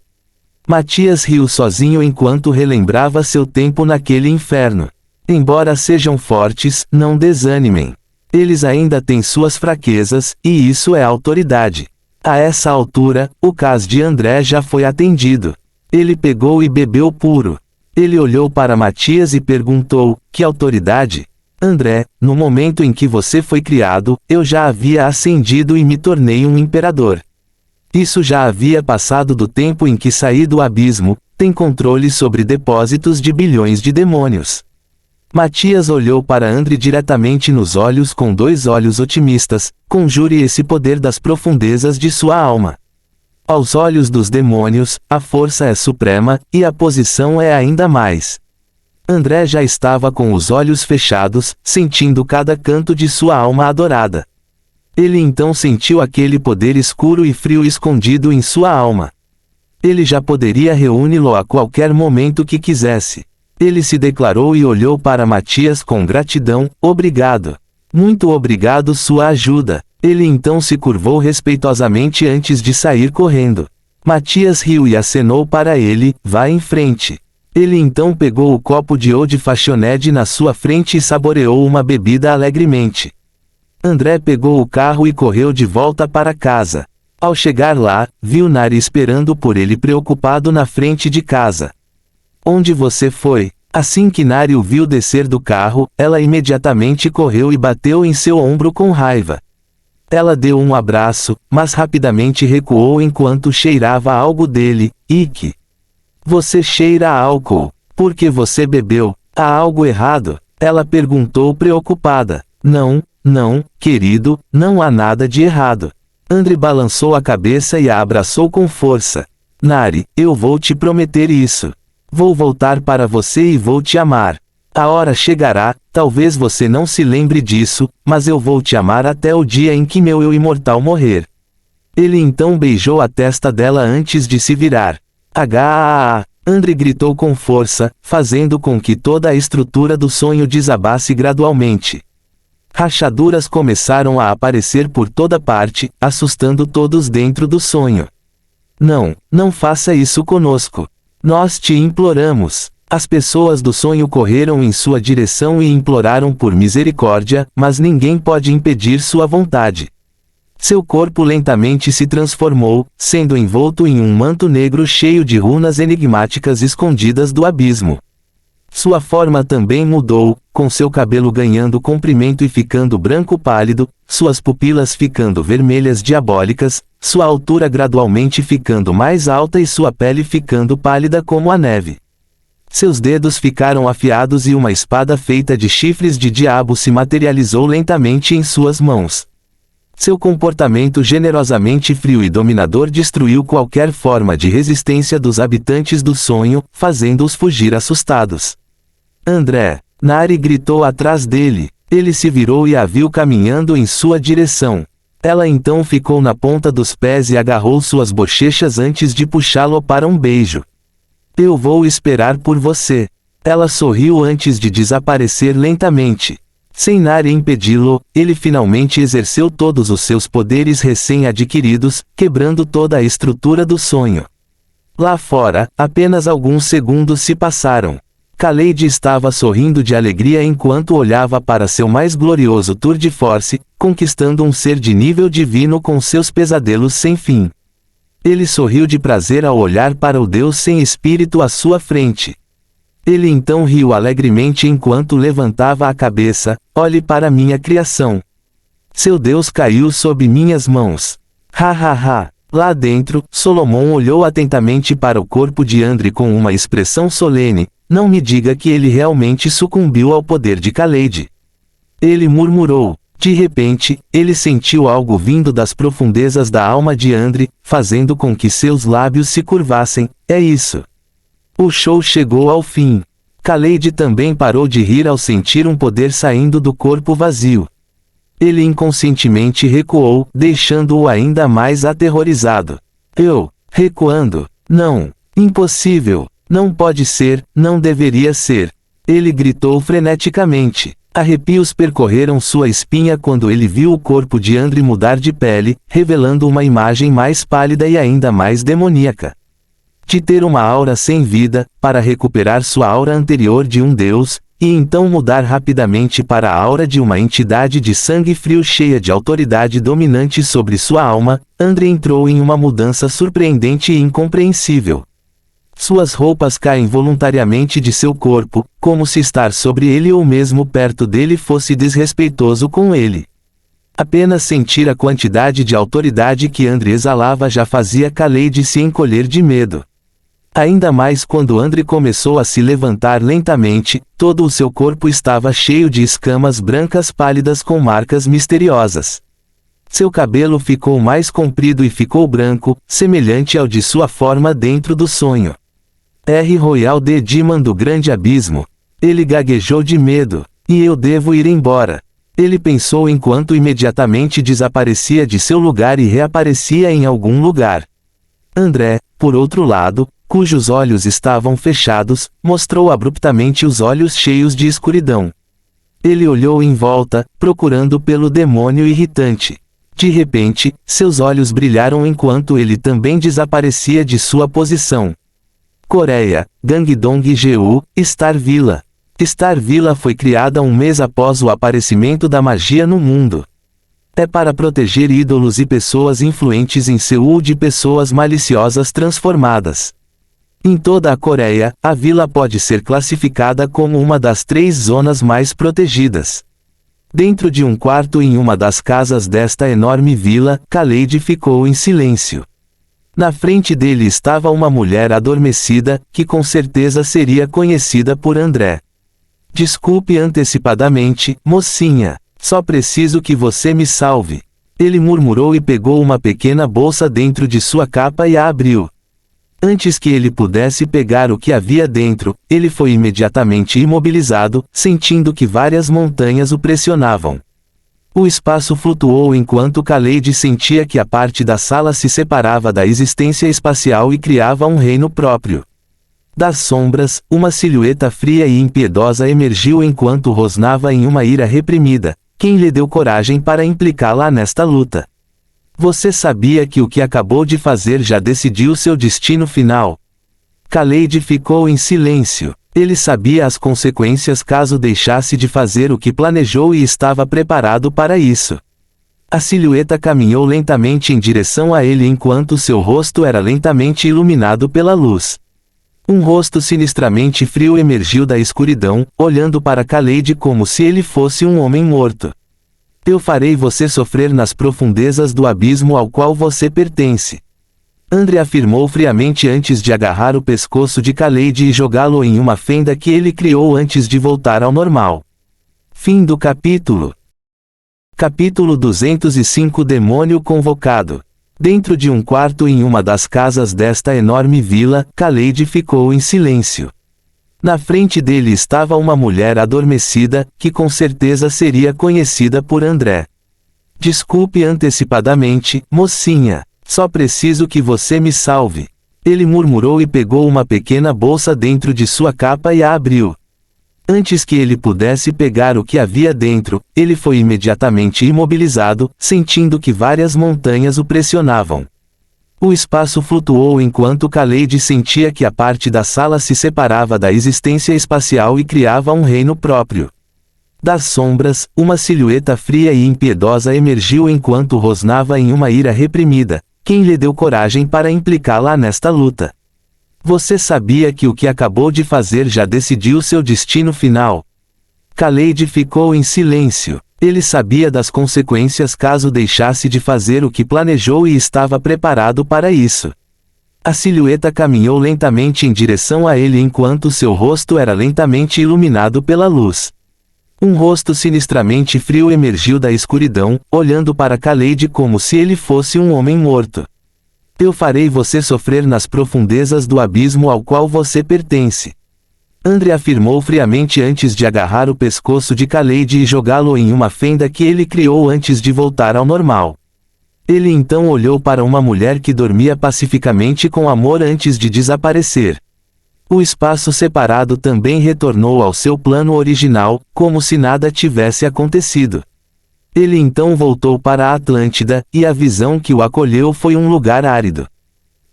Matias riu sozinho enquanto relembrava seu tempo naquele inferno. Embora sejam fortes, não desanimem. Eles ainda têm suas fraquezas, e isso é autoridade. A essa altura, o caso de André já foi atendido. Ele pegou e bebeu puro. Ele olhou para Matias e perguntou, que autoridade? André, no momento em que você foi criado, eu já havia ascendido e me tornei um imperador. Isso já havia passado do tempo em que saí do abismo, tem controle sobre depósitos de bilhões de demônios. Matias olhou para André diretamente nos olhos com dois olhos otimistas. Conjure esse poder das profundezas de sua alma. Aos olhos dos demônios, a força é suprema, e a posição é ainda mais. André já estava com os olhos fechados, sentindo cada canto de sua alma adorada. Ele então sentiu aquele poder escuro e frio escondido em sua alma. Ele já poderia reuni-lo a qualquer momento que quisesse. Ele se declarou e olhou para Matias com gratidão. Obrigado. Muito obrigado sua ajuda. Ele então se curvou respeitosamente antes de sair correndo. Matias riu e acenou para ele. Vá em frente. Ele então pegou o copo de eau de Fashioned na sua frente e saboreou uma bebida alegremente. André pegou o carro e correu de volta para casa. Ao chegar lá, viu Nari esperando por ele preocupado na frente de casa. Onde você foi? Assim que Nari o viu descer do carro, ela imediatamente correu e bateu em seu ombro com raiva. Ela deu um abraço, mas rapidamente recuou enquanto cheirava algo dele. Ike! Você cheira a álcool. Por que você bebeu? Há algo errado? Ela perguntou preocupada. Não, querido, não há nada de errado. André balançou a cabeça e a abraçou com força. Nari, eu vou te prometer isso. Vou voltar para você e vou te amar. A hora chegará, talvez você não se lembre disso, mas eu vou te amar até o dia em que meu eu imortal morrer. Ele então beijou a testa dela antes de se virar. André gritou com força, fazendo com que toda a estrutura do sonho desabasse gradualmente. Rachaduras começaram a aparecer por toda parte, assustando todos dentro do sonho. Não faça isso conosco. Nós te imploramos. As pessoas do sonho correram em sua direção e imploraram por misericórdia, mas ninguém pode impedir sua vontade. Seu corpo lentamente se transformou, sendo envolto em um manto negro cheio de runas enigmáticas escondidas do abismo. Sua forma também mudou, com seu cabelo ganhando comprimento e ficando branco pálido, suas pupilas ficando vermelhas diabólicas, sua altura gradualmente ficando mais alta e sua pele ficando pálida como a neve. Seus dedos ficaram afiados e uma espada feita de chifres de diabo se materializou lentamente em suas mãos. Seu comportamento generosamente frio e dominador destruiu qualquer forma de resistência dos habitantes do sonho, fazendo-os fugir assustados. André! Nari gritou atrás dele. Ele se virou e a viu caminhando em sua direção. Ela então ficou na ponta dos pés e agarrou suas bochechas antes de puxá-lo para um beijo. Eu vou esperar por você. Ela sorriu antes de desaparecer lentamente. Sem Nari impedi-lo, ele finalmente exerceu todos os seus poderes recém-adquiridos, quebrando toda a estrutura do sonho. Lá fora, apenas alguns segundos se passaram. Khaled estava sorrindo de alegria enquanto olhava para seu mais glorioso tour de force, conquistando um ser de nível divino com seus pesadelos sem fim. Ele sorriu de prazer ao olhar para o Deus sem espírito à sua frente. Ele então riu alegremente enquanto levantava a cabeça. Olhe para minha criação. Seu Deus caiu sob minhas mãos. Lá dentro, Solomon olhou atentamente para o corpo de André com uma expressão solene. Não me diga que ele realmente sucumbiu ao poder de Khaled. Ele murmurou. De repente, ele sentiu algo vindo das profundezas da alma de André, fazendo com que seus lábios se curvassem. É isso. O show chegou ao fim. Khaled também parou de rir ao sentir um poder saindo do corpo vazio. Ele inconscientemente recuou, deixando-o ainda mais aterrorizado. Recuando. Não. Impossível. Não pode ser, não deveria ser. Ele gritou freneticamente. Arrepios percorreram sua espinha quando ele viu o corpo de André mudar de pele, revelando uma imagem mais pálida e ainda mais demoníaca. De ter uma aura sem vida, para recuperar sua aura anterior de um deus, e então mudar rapidamente para a aura de uma entidade de sangue frio cheia de autoridade dominante sobre sua alma, André entrou em uma mudança surpreendente e incompreensível. Suas roupas caem voluntariamente de seu corpo, como se estar sobre ele ou mesmo perto dele fosse desrespeitoso com ele. Apenas sentir a quantidade de autoridade que André exalava já fazia Khaled se encolher de medo. Ainda mais quando André começou a se levantar lentamente, todo o seu corpo estava cheio de escamas brancas pálidas com marcas misteriosas. Seu cabelo ficou mais comprido e ficou branco, semelhante ao de sua forma dentro do sonho. Royal de Demon do Grande Abismo. Ele gaguejou de medo. E eu devo ir embora. Ele pensou enquanto imediatamente desaparecia de seu lugar e reaparecia em algum lugar. André, por outro lado, cujos olhos estavam fechados, mostrou abruptamente os olhos cheios de escuridão. Ele olhou em volta, procurando pelo demônio irritante. De repente, seus olhos brilharam enquanto ele também desaparecia de sua posição. Coreia, Gangdong-gu, Star Villa. Star Villa foi criada um mês após o aparecimento da magia no mundo. É para proteger ídolos e pessoas influentes em Seul de pessoas maliciosas transformadas. Em toda a Coreia, a vila pode ser classificada como uma das 3 zonas mais protegidas. Dentro de um quarto em uma das casas desta enorme vila, Khaled ficou em silêncio. Na frente dele estava uma mulher adormecida, que com certeza seria conhecida por André. Desculpe antecipadamente, mocinha. Só preciso que você me salve. Ele murmurou e pegou uma pequena bolsa dentro de sua capa e a abriu. Antes que ele pudesse pegar o que havia dentro, ele foi imediatamente imobilizado, sentindo que várias montanhas o pressionavam. O espaço flutuou enquanto Khaled sentia que a parte da sala se separava da existência espacial e criava um reino próprio. Das sombras, uma silhueta fria e impiedosa emergiu enquanto rosnava em uma ira reprimida. Quem lhe deu coragem para implicá-la nesta luta? Você sabia que o que acabou de fazer já decidiu seu destino final? Khaled ficou em silêncio. Ele sabia as consequências caso deixasse de fazer o que planejou e estava preparado para isso. A silhueta caminhou lentamente em direção a ele enquanto seu rosto era lentamente iluminado pela luz. Um rosto sinistramente frio emergiu da escuridão, olhando para Khaled como se ele fosse um homem morto. Eu farei você sofrer nas profundezas do abismo ao qual você pertence. André afirmou friamente antes de agarrar o pescoço de Khaled e jogá-lo em uma fenda que ele criou antes de voltar ao normal. Fim do capítulo. Capítulo 205 Demônio convocado. Dentro de um quarto em uma das casas desta enorme vila, Khaled ficou em silêncio. Na frente dele estava uma mulher adormecida, que com certeza seria conhecida por André. Desculpe antecipadamente, mocinha. Só preciso que você me salve. Ele murmurou e pegou uma pequena bolsa dentro de sua capa e a abriu. Antes que ele pudesse pegar o que havia dentro, ele foi imediatamente imobilizado, sentindo que várias montanhas o pressionavam. O espaço flutuou enquanto Khaled sentia que a parte da sala se separava da existência espacial e criava um reino próprio. Das sombras, uma silhueta fria e impiedosa emergiu enquanto rosnava em uma ira reprimida. Quem lhe deu coragem para implicá-la nesta luta? Você sabia que o que acabou de fazer já decidiu seu destino final? Khaled ficou em silêncio. Ele sabia das consequências caso deixasse de fazer o que planejou e estava preparado para isso. A silhueta caminhou lentamente em direção a ele enquanto seu rosto era lentamente iluminado pela luz. Um rosto sinistramente frio emergiu da escuridão, olhando para Khaled como se ele fosse um homem morto. Eu farei você sofrer nas profundezas do abismo ao qual você pertence. André afirmou friamente antes de agarrar o pescoço de Khaled e jogá-lo em uma fenda que ele criou antes de voltar ao normal. Ele então olhou para uma mulher que dormia pacificamente com amor antes de desaparecer. O espaço separado também retornou ao seu plano original, como se nada tivesse acontecido. Ele então voltou para a Atlântida, e a visão que o acolheu foi um lugar árido.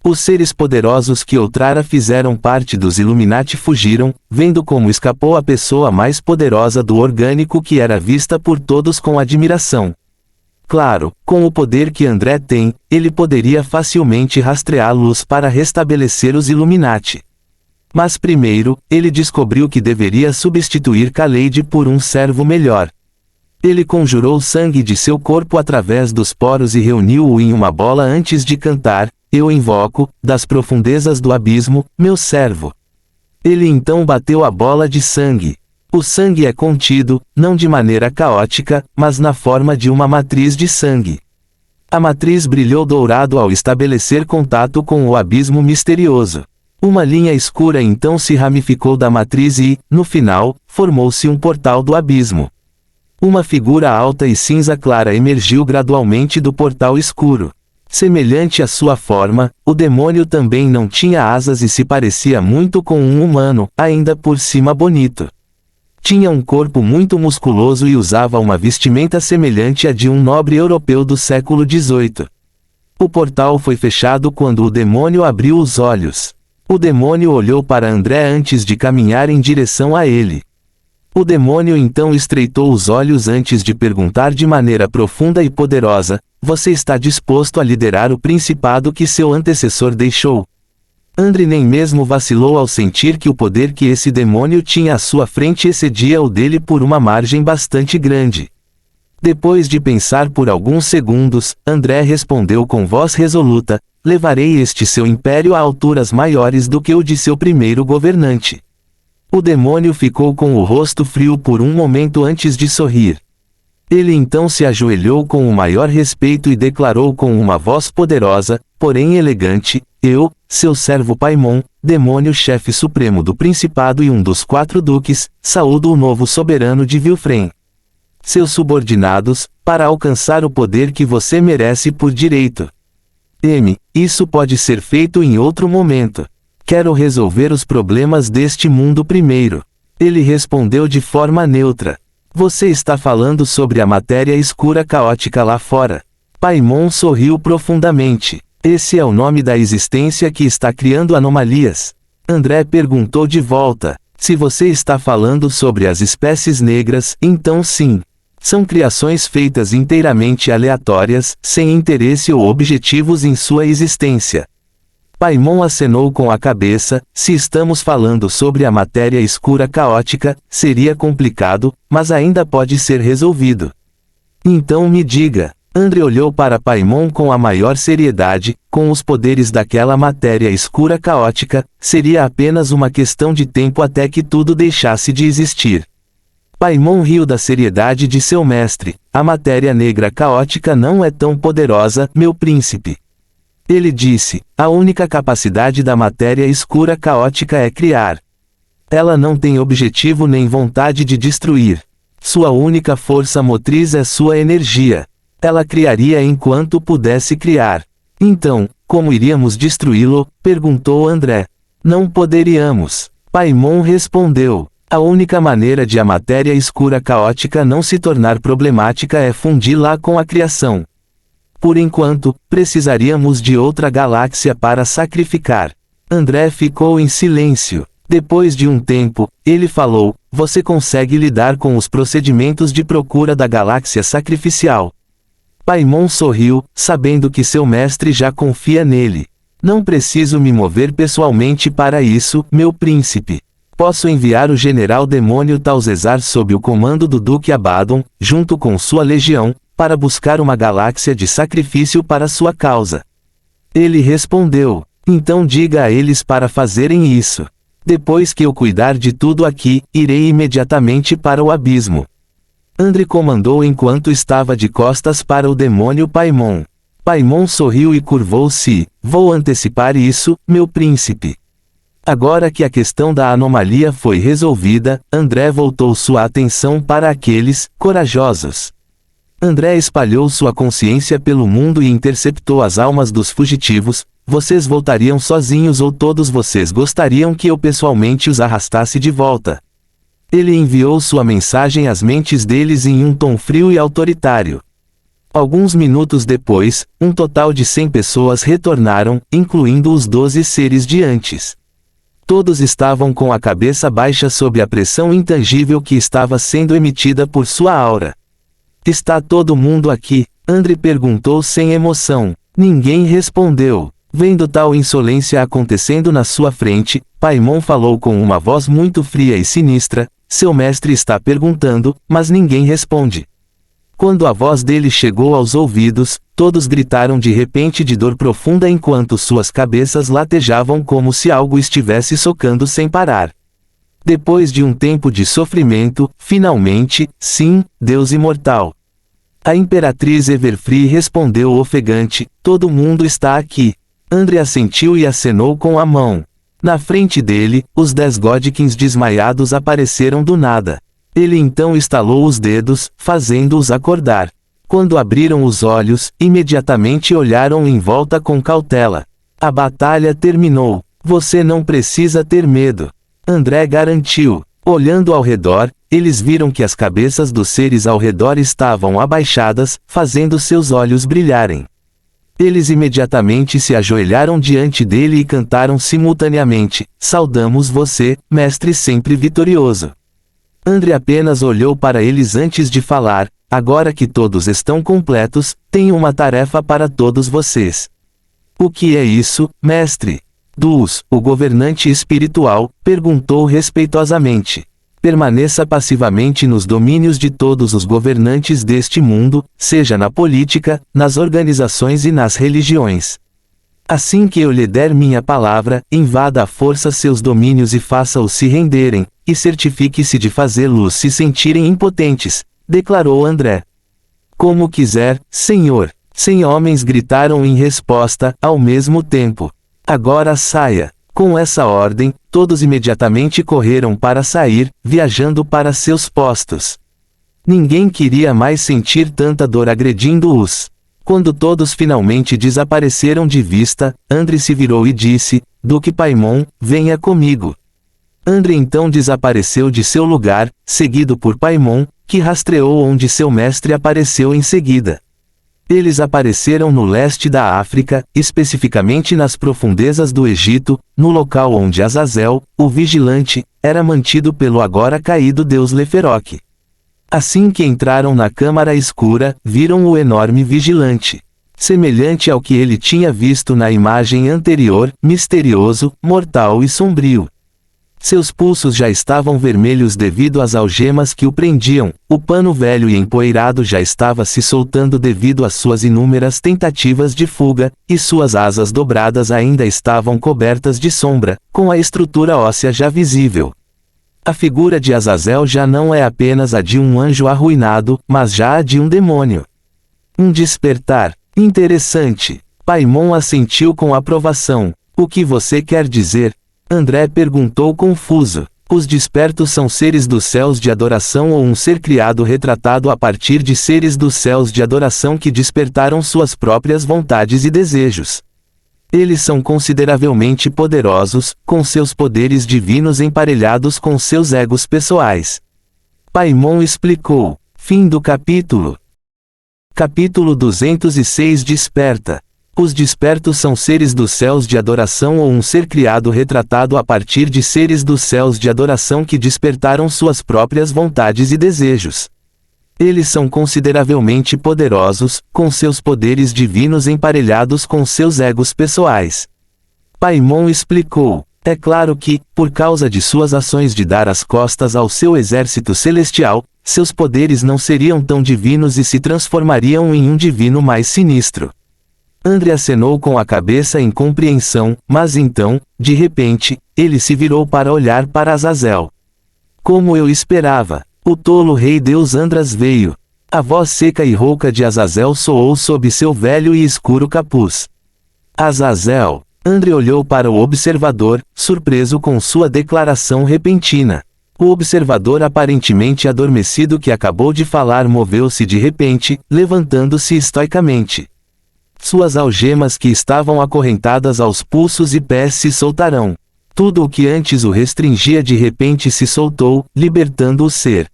Os seres poderosos que outrara fizeram parte dos Illuminati fugiram, vendo como escapou a pessoa mais poderosa do orgânico que era vista por todos com admiração. Claro, com o poder que André tem, ele poderia facilmente rastreá-los para restabelecer os Illuminati. Mas primeiro, ele descobriu que deveria substituir Khaled por um servo melhor. Ele conjurou sangue de seu corpo através dos poros e reuniu-o em uma bola antes de cantar, eu invoco, das profundezas do abismo, meu servo. Ele então bateu a bola de sangue. O sangue é contido, não de maneira caótica, mas na forma de uma matriz de sangue. A matriz brilhou dourado ao estabelecer contato com o abismo misterioso. Uma linha escura então se ramificou da matriz e, no final, formou-se um portal do abismo. Uma figura alta e cinza clara emergiu gradualmente do portal escuro. Semelhante à sua forma, o demônio também não tinha asas e se parecia muito com um humano, ainda por cima bonito. Tinha um corpo muito musculoso e usava uma vestimenta semelhante à de um nobre europeu do século XVIII. O portal foi fechado quando o demônio abriu os olhos. O demônio olhou para André antes de caminhar em direção a ele. O demônio então estreitou os olhos antes de perguntar de maneira profunda e poderosa: você está disposto a liderar o principado que seu antecessor deixou? André nem mesmo vacilou ao sentir que o poder que esse demônio tinha à sua frente excedia o dele por uma margem bastante grande. Depois de pensar por alguns segundos, André respondeu com voz resoluta: levarei este seu império a alturas maiores do que o de seu primeiro governante. O demônio ficou com o rosto frio por um momento antes de sorrir. Ele então se ajoelhou com o maior respeito e declarou com uma voz poderosa, porém elegante: eu, seu servo Paimon, demônio-chefe supremo do Principado e um dos 4 duques, saúdo o novo soberano de Vilfren. Seus subordinados, para alcançar o poder que você merece por direito. Isso pode ser feito em outro momento. Quero resolver os problemas deste mundo primeiro. Ele respondeu de forma neutra. Você está falando sobre a matéria escura caótica lá fora. Paimon sorriu profundamente. Esse é o nome da existência que está criando anomalias. André perguntou de volta: se você está falando sobre as espécies negras, então sim. São criações feitas inteiramente aleatórias, sem interesse ou objetivos em sua existência. Paimon acenou com a cabeça: se estamos falando sobre a matéria escura caótica, seria complicado, mas ainda pode ser resolvido. Então me diga. André olhou para Paimon com a maior seriedade: com os poderes daquela matéria escura caótica, seria apenas uma questão de tempo até que tudo deixasse de existir. Paimon riu da seriedade de seu mestre: a matéria negra caótica não é tão poderosa, meu príncipe. Ele disse: a única capacidade da matéria escura caótica é criar. Ela não tem objetivo nem vontade de destruir. Sua única força motriz é sua energia. Ela criaria enquanto pudesse criar. Então, como iríamos destruí-lo? Perguntou André. Não poderíamos. Paimon respondeu: a única maneira de a matéria escura caótica não se tornar problemática é fundi-la com a criação. Por enquanto, precisaríamos de outra galáxia para sacrificar. André ficou em silêncio. Depois de um tempo, ele falou: você consegue lidar com os procedimentos de procura da galáxia sacrificial? Paimon sorriu, sabendo que seu mestre já confia nele. Não preciso me mover pessoalmente para isso, meu príncipe. Posso enviar o general demônio Talzezar sob o comando do Duque Abaddon, junto com sua legião, para buscar uma galáxia de sacrifício para sua causa. Ele respondeu: então diga a eles para fazerem isso. Depois que eu cuidar de tudo aqui, irei imediatamente para o abismo. André comandou enquanto estava de costas para o demônio Paimon. Paimon sorriu e curvou-se: vou antecipar isso, meu príncipe. Agora que a questão da anomalia foi resolvida, André voltou sua atenção para aqueles corajosos. André espalhou sua consciência pelo mundo e interceptou as almas dos fugitivos. Vocês voltariam sozinhos ou todos vocês gostariam que eu pessoalmente os arrastasse de volta? Ele enviou sua mensagem às mentes deles em um tom frio e autoritário. Alguns minutos depois, um total de 100 pessoas retornaram, incluindo os 12 seres de antes. Todos estavam com a cabeça baixa sob a pressão intangível que estava sendo emitida por sua aura. Está todo mundo aqui? André perguntou sem emoção. Ninguém respondeu. Vendo tal insolência acontecendo na sua frente, Paimon falou com uma voz muito fria e sinistra: seu mestre está perguntando, mas ninguém responde. Quando a voz dele chegou aos ouvidos, todos gritaram de repente de dor profunda enquanto suas cabeças latejavam como se algo estivesse socando sem parar. Depois de um tempo de sofrimento, finalmente, sim, Deus imortal. A Imperatriz Everfree respondeu ofegante: todo mundo está aqui. André assentiu e acenou com a mão. Na frente dele, os 10 Godkins desmaiados apareceram do nada. Ele então estalou os dedos, fazendo-os acordar. Quando abriram os olhos, imediatamente olharam em volta com cautela. A batalha terminou. Você não precisa ter medo. André garantiu. Olhando ao redor, eles viram que as cabeças dos seres ao redor estavam abaixadas, fazendo seus olhos brilharem. Eles imediatamente se ajoelharam diante dele e cantaram simultaneamente: saudamos você, mestre sempre vitorioso. André apenas olhou para eles antes de falar: agora que todos estão completos, tenho uma tarefa para todos vocês. O que é isso, mestre? Dus, o governante espiritual, perguntou respeitosamente. Permaneça passivamente nos domínios de todos os governantes deste mundo, seja na política, nas organizações e nas religiões. Assim que eu lhe der minha palavra, invada à força seus domínios e faça-os se renderem, e certifique-se de fazê-los se sentirem impotentes, declarou André. Como quiser, senhor. 100 homens gritaram em resposta, ao mesmo tempo. Agora saia. Com essa ordem, todos imediatamente correram para sair, viajando para seus postos. Ninguém queria mais sentir tanta dor agredindo-os. Quando todos finalmente desapareceram de vista, André se virou e disse: Duque Paimon, venha comigo. André então desapareceu de seu lugar, seguido por Paimon, que rastreou onde seu mestre apareceu em seguida. Eles apareceram no leste da África, especificamente nas profundezas do Egito, no local onde Azazel, o vigilante, era mantido pelo agora caído deus Leferoque. Assim que entraram na câmara escura, viram o enorme vigilante. Semelhante ao que ele tinha visto na imagem anterior, misterioso, mortal e sombrio. Seus pulsos já estavam vermelhos devido às algemas que o prendiam, o pano velho e empoeirado já estava se soltando devido às suas inúmeras tentativas de fuga, e suas asas dobradas ainda estavam cobertas de sombra, com a estrutura óssea já visível. A figura de Azazel já não é apenas a de um anjo arruinado, mas já a de um demônio. Um despertar. Interessante. Paimon assentiu com aprovação. O que você quer dizer? André perguntou confuso. Os despertos são seres dos céus de adoração ou um ser criado retratado a partir de seres dos céus de adoração que despertaram suas próprias vontades e desejos. Eles são consideravelmente poderosos, com seus poderes divinos emparelhados com seus egos pessoais. Paimon explicou. Fim do capítulo. Capítulo 206 Desperta. Os despertos são seres dos céus de adoração ou um ser criado retratado a partir de seres dos céus de adoração que despertaram suas próprias vontades e desejos. Eles são consideravelmente poderosos, com seus poderes divinos emparelhados com seus egos pessoais. Paimon explicou. É claro que, por causa de suas ações de dar as costas ao seu exército celestial, seus poderes não seriam tão divinos e se transformariam em um divino mais sinistro. André acenou com a cabeça em compreensão, mas então, de repente, ele se virou para olhar para Azazel. Como eu esperava, o tolo rei deus Andras veio. A voz seca e rouca de Azazel soou sob seu velho e escuro capuz. Azazel. André olhou para o observador, surpreso com sua declaração repentina. O observador aparentemente adormecido que acabou de falar moveu-se de repente, levantando-se estoicamente. Suas algemas que estavam acorrentadas aos pulsos e pés se soltarão. Tudo o que antes o restringia de repente se soltou, libertando o ser.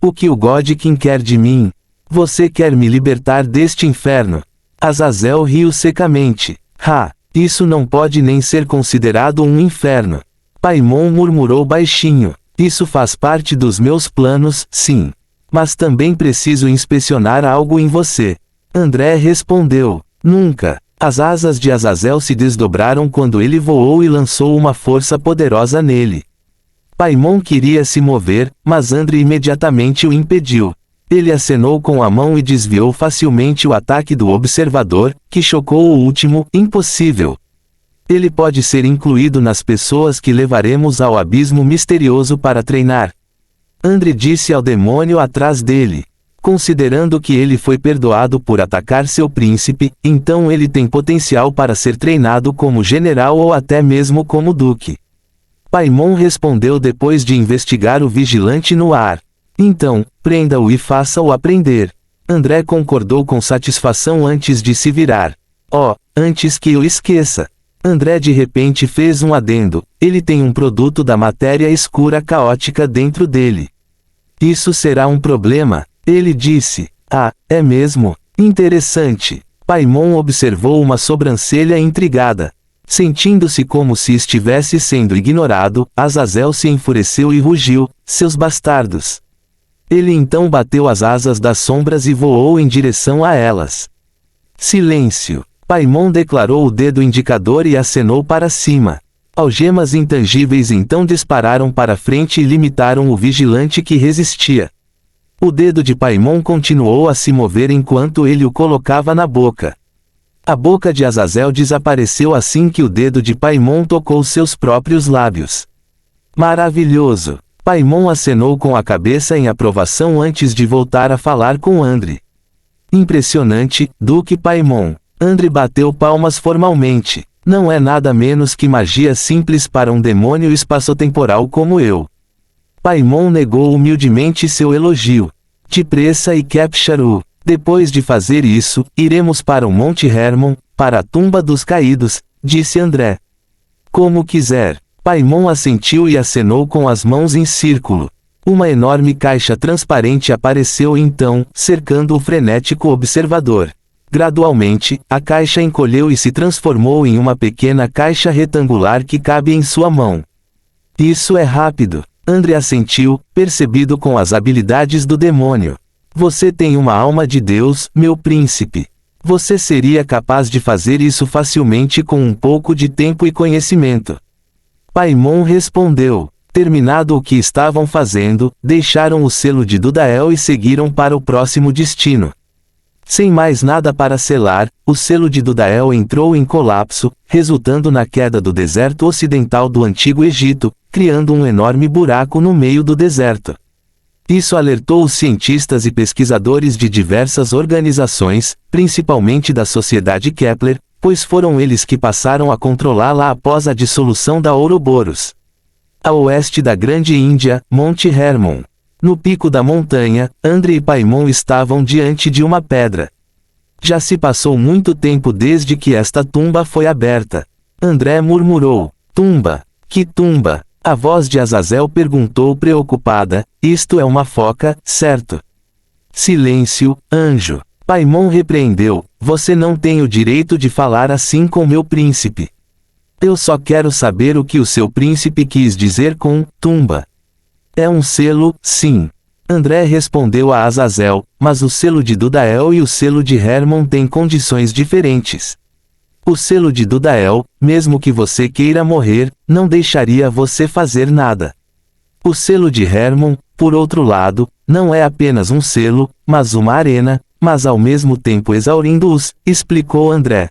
O que o Godkin quer de mim? Você quer me libertar deste inferno? Azazel riu secamente. Isso não pode nem ser considerado um inferno. Paimon murmurou baixinho. Isso faz parte dos meus planos, sim. Mas também preciso inspecionar algo em você. André respondeu. Nunca. As asas de Azazel se desdobraram quando ele voou e lançou uma força poderosa nele. Paimon queria se mover, mas André imediatamente o impediu. Ele acenou com a mão e desviou facilmente o ataque do observador, que chocou o último, impossível. Ele pode ser incluído nas pessoas que levaremos ao abismo misterioso para treinar. André disse ao demônio atrás dele. Considerando que ele foi perdoado por atacar seu príncipe, então ele tem potencial para ser treinado como general ou até mesmo como duque. Paimon respondeu depois de investigar o vigilante no ar. Então, prenda-o e faça-o aprender. André concordou com satisfação antes de se virar. Antes que eu esqueça. André de repente fez um adendo. Ele tem um produto da matéria escura caótica dentro dele. Isso será um problema. Ele disse. É mesmo? Interessante. Paimon observou uma sobrancelha intrigada. Sentindo-se como se estivesse sendo ignorado, Azazel se enfureceu e rugiu: seus bastardos! Ele então bateu as asas das sombras e voou em direção a elas. Silêncio! Paimon declarou o dedo indicador e acenou para cima. Algemas intangíveis então dispararam para frente e limitaram o vigilante que resistia. O dedo de Paimon continuou a se mover enquanto ele o colocava na boca. A boca de Azazel desapareceu assim que o dedo de Paimon tocou seus próprios lábios. Maravilhoso! Paimon acenou com a cabeça em aprovação antes de voltar a falar com Andre. Impressionante, Duque Paimon. Andre bateu palmas formalmente. Não é nada menos que magia simples para um demônio espaçotemporal como eu. Paimon negou humildemente seu elogio. Depressa e Capture-o. Depois de fazer isso, iremos para o Monte Hermon, para a tumba dos caídos, disse André. Como quiser. Paimon assentiu e acenou com as mãos em círculo. Uma enorme caixa transparente apareceu então, cercando o frenético observador. Gradualmente, a caixa encolheu e se transformou em uma pequena caixa retangular que cabe em sua mão. Isso é rápido. Andre assentiu, percebido com as habilidades do demônio. Você tem uma alma de Deus, meu príncipe. Você seria capaz de fazer isso facilmente com um pouco de tempo e conhecimento. Paimon respondeu. Terminado o que estavam fazendo, deixaram o selo de Dudael e seguiram para o próximo destino. Sem mais nada para selar, o selo de Dudael entrou em colapso, resultando na queda do deserto ocidental do Antigo Egito, criando um enorme buraco no meio do deserto. Isso alertou os cientistas e pesquisadores de diversas organizações, principalmente da Sociedade Kepler, pois foram eles que passaram a controlá-la após a dissolução da Ouroboros. A oeste da Grande Índia, Monte Hermon. No pico da montanha, Andre e Paimon estavam diante de uma pedra. Já se passou muito tempo desde que esta tumba foi aberta. André murmurou. Tumba? Que tumba? A voz de Azazel perguntou preocupada. Isto é uma foca, certo? Silêncio, anjo. Paimon repreendeu. Você não tem o direito de falar assim com meu príncipe. Eu só quero saber o que o seu príncipe quis dizer com tumba. É um selo, sim. André respondeu a Azazel, mas o selo de Dudael e o selo de Hermon têm condições diferentes. O selo de Dudael, mesmo que você queira morrer, não deixaria você fazer nada. O selo de Hermon, por outro lado, não é apenas um selo, mas uma arena, mas ao mesmo tempo exaurindo-os, explicou André.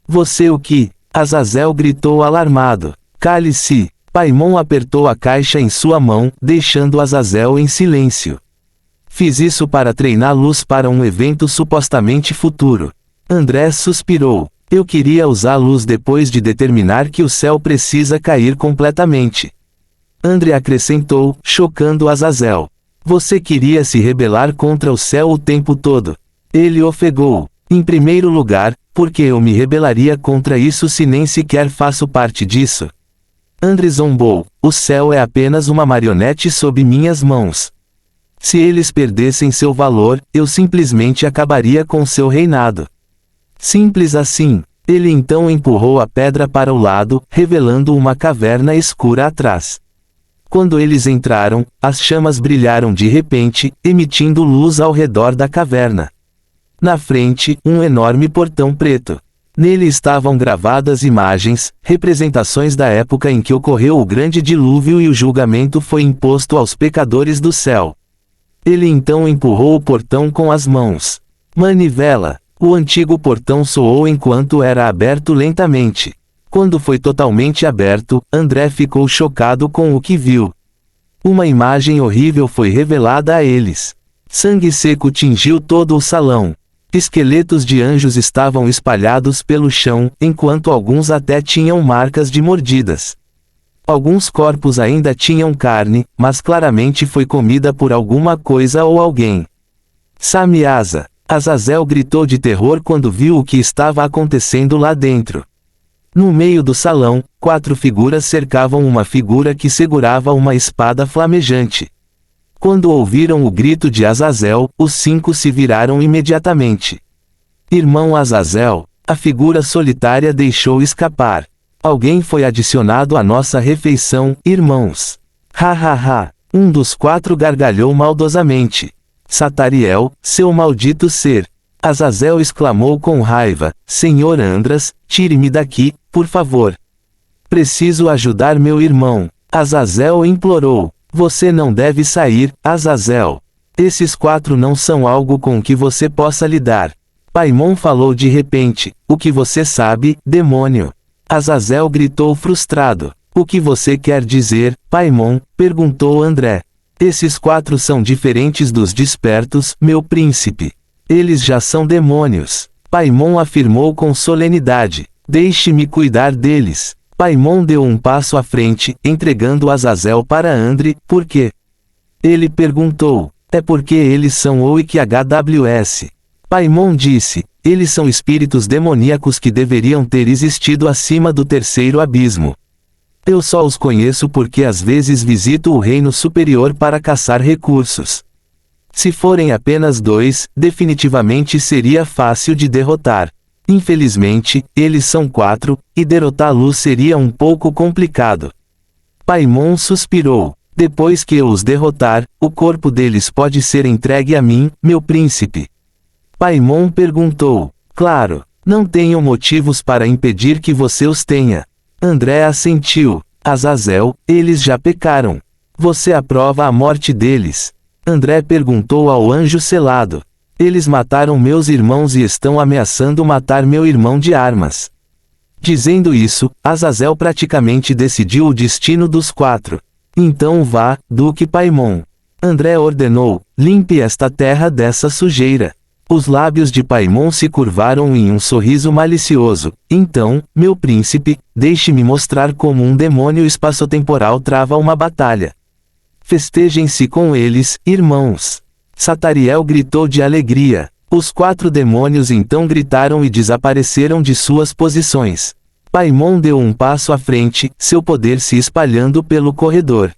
Você o que? Azazel gritou alarmado. Cale-se. Paimon apertou a caixa em sua mão, deixando Azazel em silêncio. Fiz isso para treinar luz para um evento supostamente futuro. André suspirou. Eu queria usar luz depois de determinar que o céu precisa cair completamente. André acrescentou, chocando Azazel. Você queria se rebelar contra o céu o tempo todo. Ele ofegou. Em primeiro lugar, porque eu me rebelaria contra isso se nem sequer faço parte disso? André zombou. O céu é apenas uma marionete sob minhas mãos. Se eles perdessem seu valor, eu simplesmente acabaria com seu reinado. Simples assim. Ele então empurrou a pedra para o lado, revelando uma caverna escura atrás. Quando eles entraram, as chamas brilharam de repente, emitindo luz ao redor da caverna. Na frente, um enorme portão preto. Nele estavam gravadas imagens, representações da época em que ocorreu o grande dilúvio e o julgamento foi imposto aos pecadores do céu. Ele então empurrou o portão com as mãos. Manivela. O antigo portão soou enquanto era aberto lentamente. Quando foi totalmente aberto, André ficou chocado com o que viu. Uma imagem horrível foi revelada a eles. Sangue seco tingiu todo o salão. Esqueletos de anjos estavam espalhados pelo chão, enquanto alguns até tinham marcas de mordidas. Alguns corpos ainda tinham carne, mas claramente foi comida por alguma coisa ou alguém. Samiasa. Azazel gritou de terror quando viu o que estava acontecendo lá dentro. No meio do salão, 4 figuras cercavam uma figura que segurava uma espada flamejante. Quando ouviram o grito de Azazel, os 5 se viraram imediatamente. Irmão Azazel, a figura solitária deixou escapar. Alguém foi adicionado à nossa refeição, irmãos. Ha ha ha. Um dos 4 gargalhou maldosamente. Satariel, seu maldito ser. Azazel exclamou com raiva, Senhor Andras, tire-me daqui, por favor. Preciso ajudar meu irmão. Azazel implorou. Você não deve sair, Azazel. Esses 4 não são algo com que você possa lidar. Paimon falou de repente, o que você sabe, demônio? Azazel gritou frustrado. O que você quer dizer, Paimon? Perguntou André. Esses 4 são diferentes dos despertos, meu príncipe. Eles já são demônios. Paimon afirmou com solenidade. Deixe-me cuidar deles. Paimon deu um passo à frente, entregando Azazel para Andre. Por quê? Ele perguntou. É porque eles são OIKHWS. Paimon disse. Eles são espíritos demoníacos que deveriam ter existido acima do terceiro abismo. Eu só os conheço porque às vezes visito o reino superior para caçar recursos. Se forem apenas 2, definitivamente seria fácil de derrotar. Infelizmente, eles são 4, e derrotá-los seria um pouco complicado. Paimon suspirou. Depois que eu os derrotar, o corpo deles pode ser entregue a mim, meu príncipe. Paimon perguntou. Claro, não tenho motivos para impedir que você os tenha. André assentiu. Azazel, eles já pecaram. Você aprova a morte deles? André perguntou ao anjo selado. Eles mataram meus irmãos e estão ameaçando matar meu irmão de armas. Dizendo isso, Azazel praticamente decidiu o destino dos 4. Então vá, Duque Paimon. André ordenou, limpe esta terra dessa sujeira. Os lábios de Paimon se curvaram em um sorriso malicioso. Então, meu príncipe, deixe-me mostrar como um demônio espaçotemporal trava uma batalha. Festejem-se com eles, irmãos. Satariel gritou de alegria. Os 4 demônios então gritaram e desapareceram de suas posições. Paimon deu um passo à frente, seu poder se espalhando pelo corredor.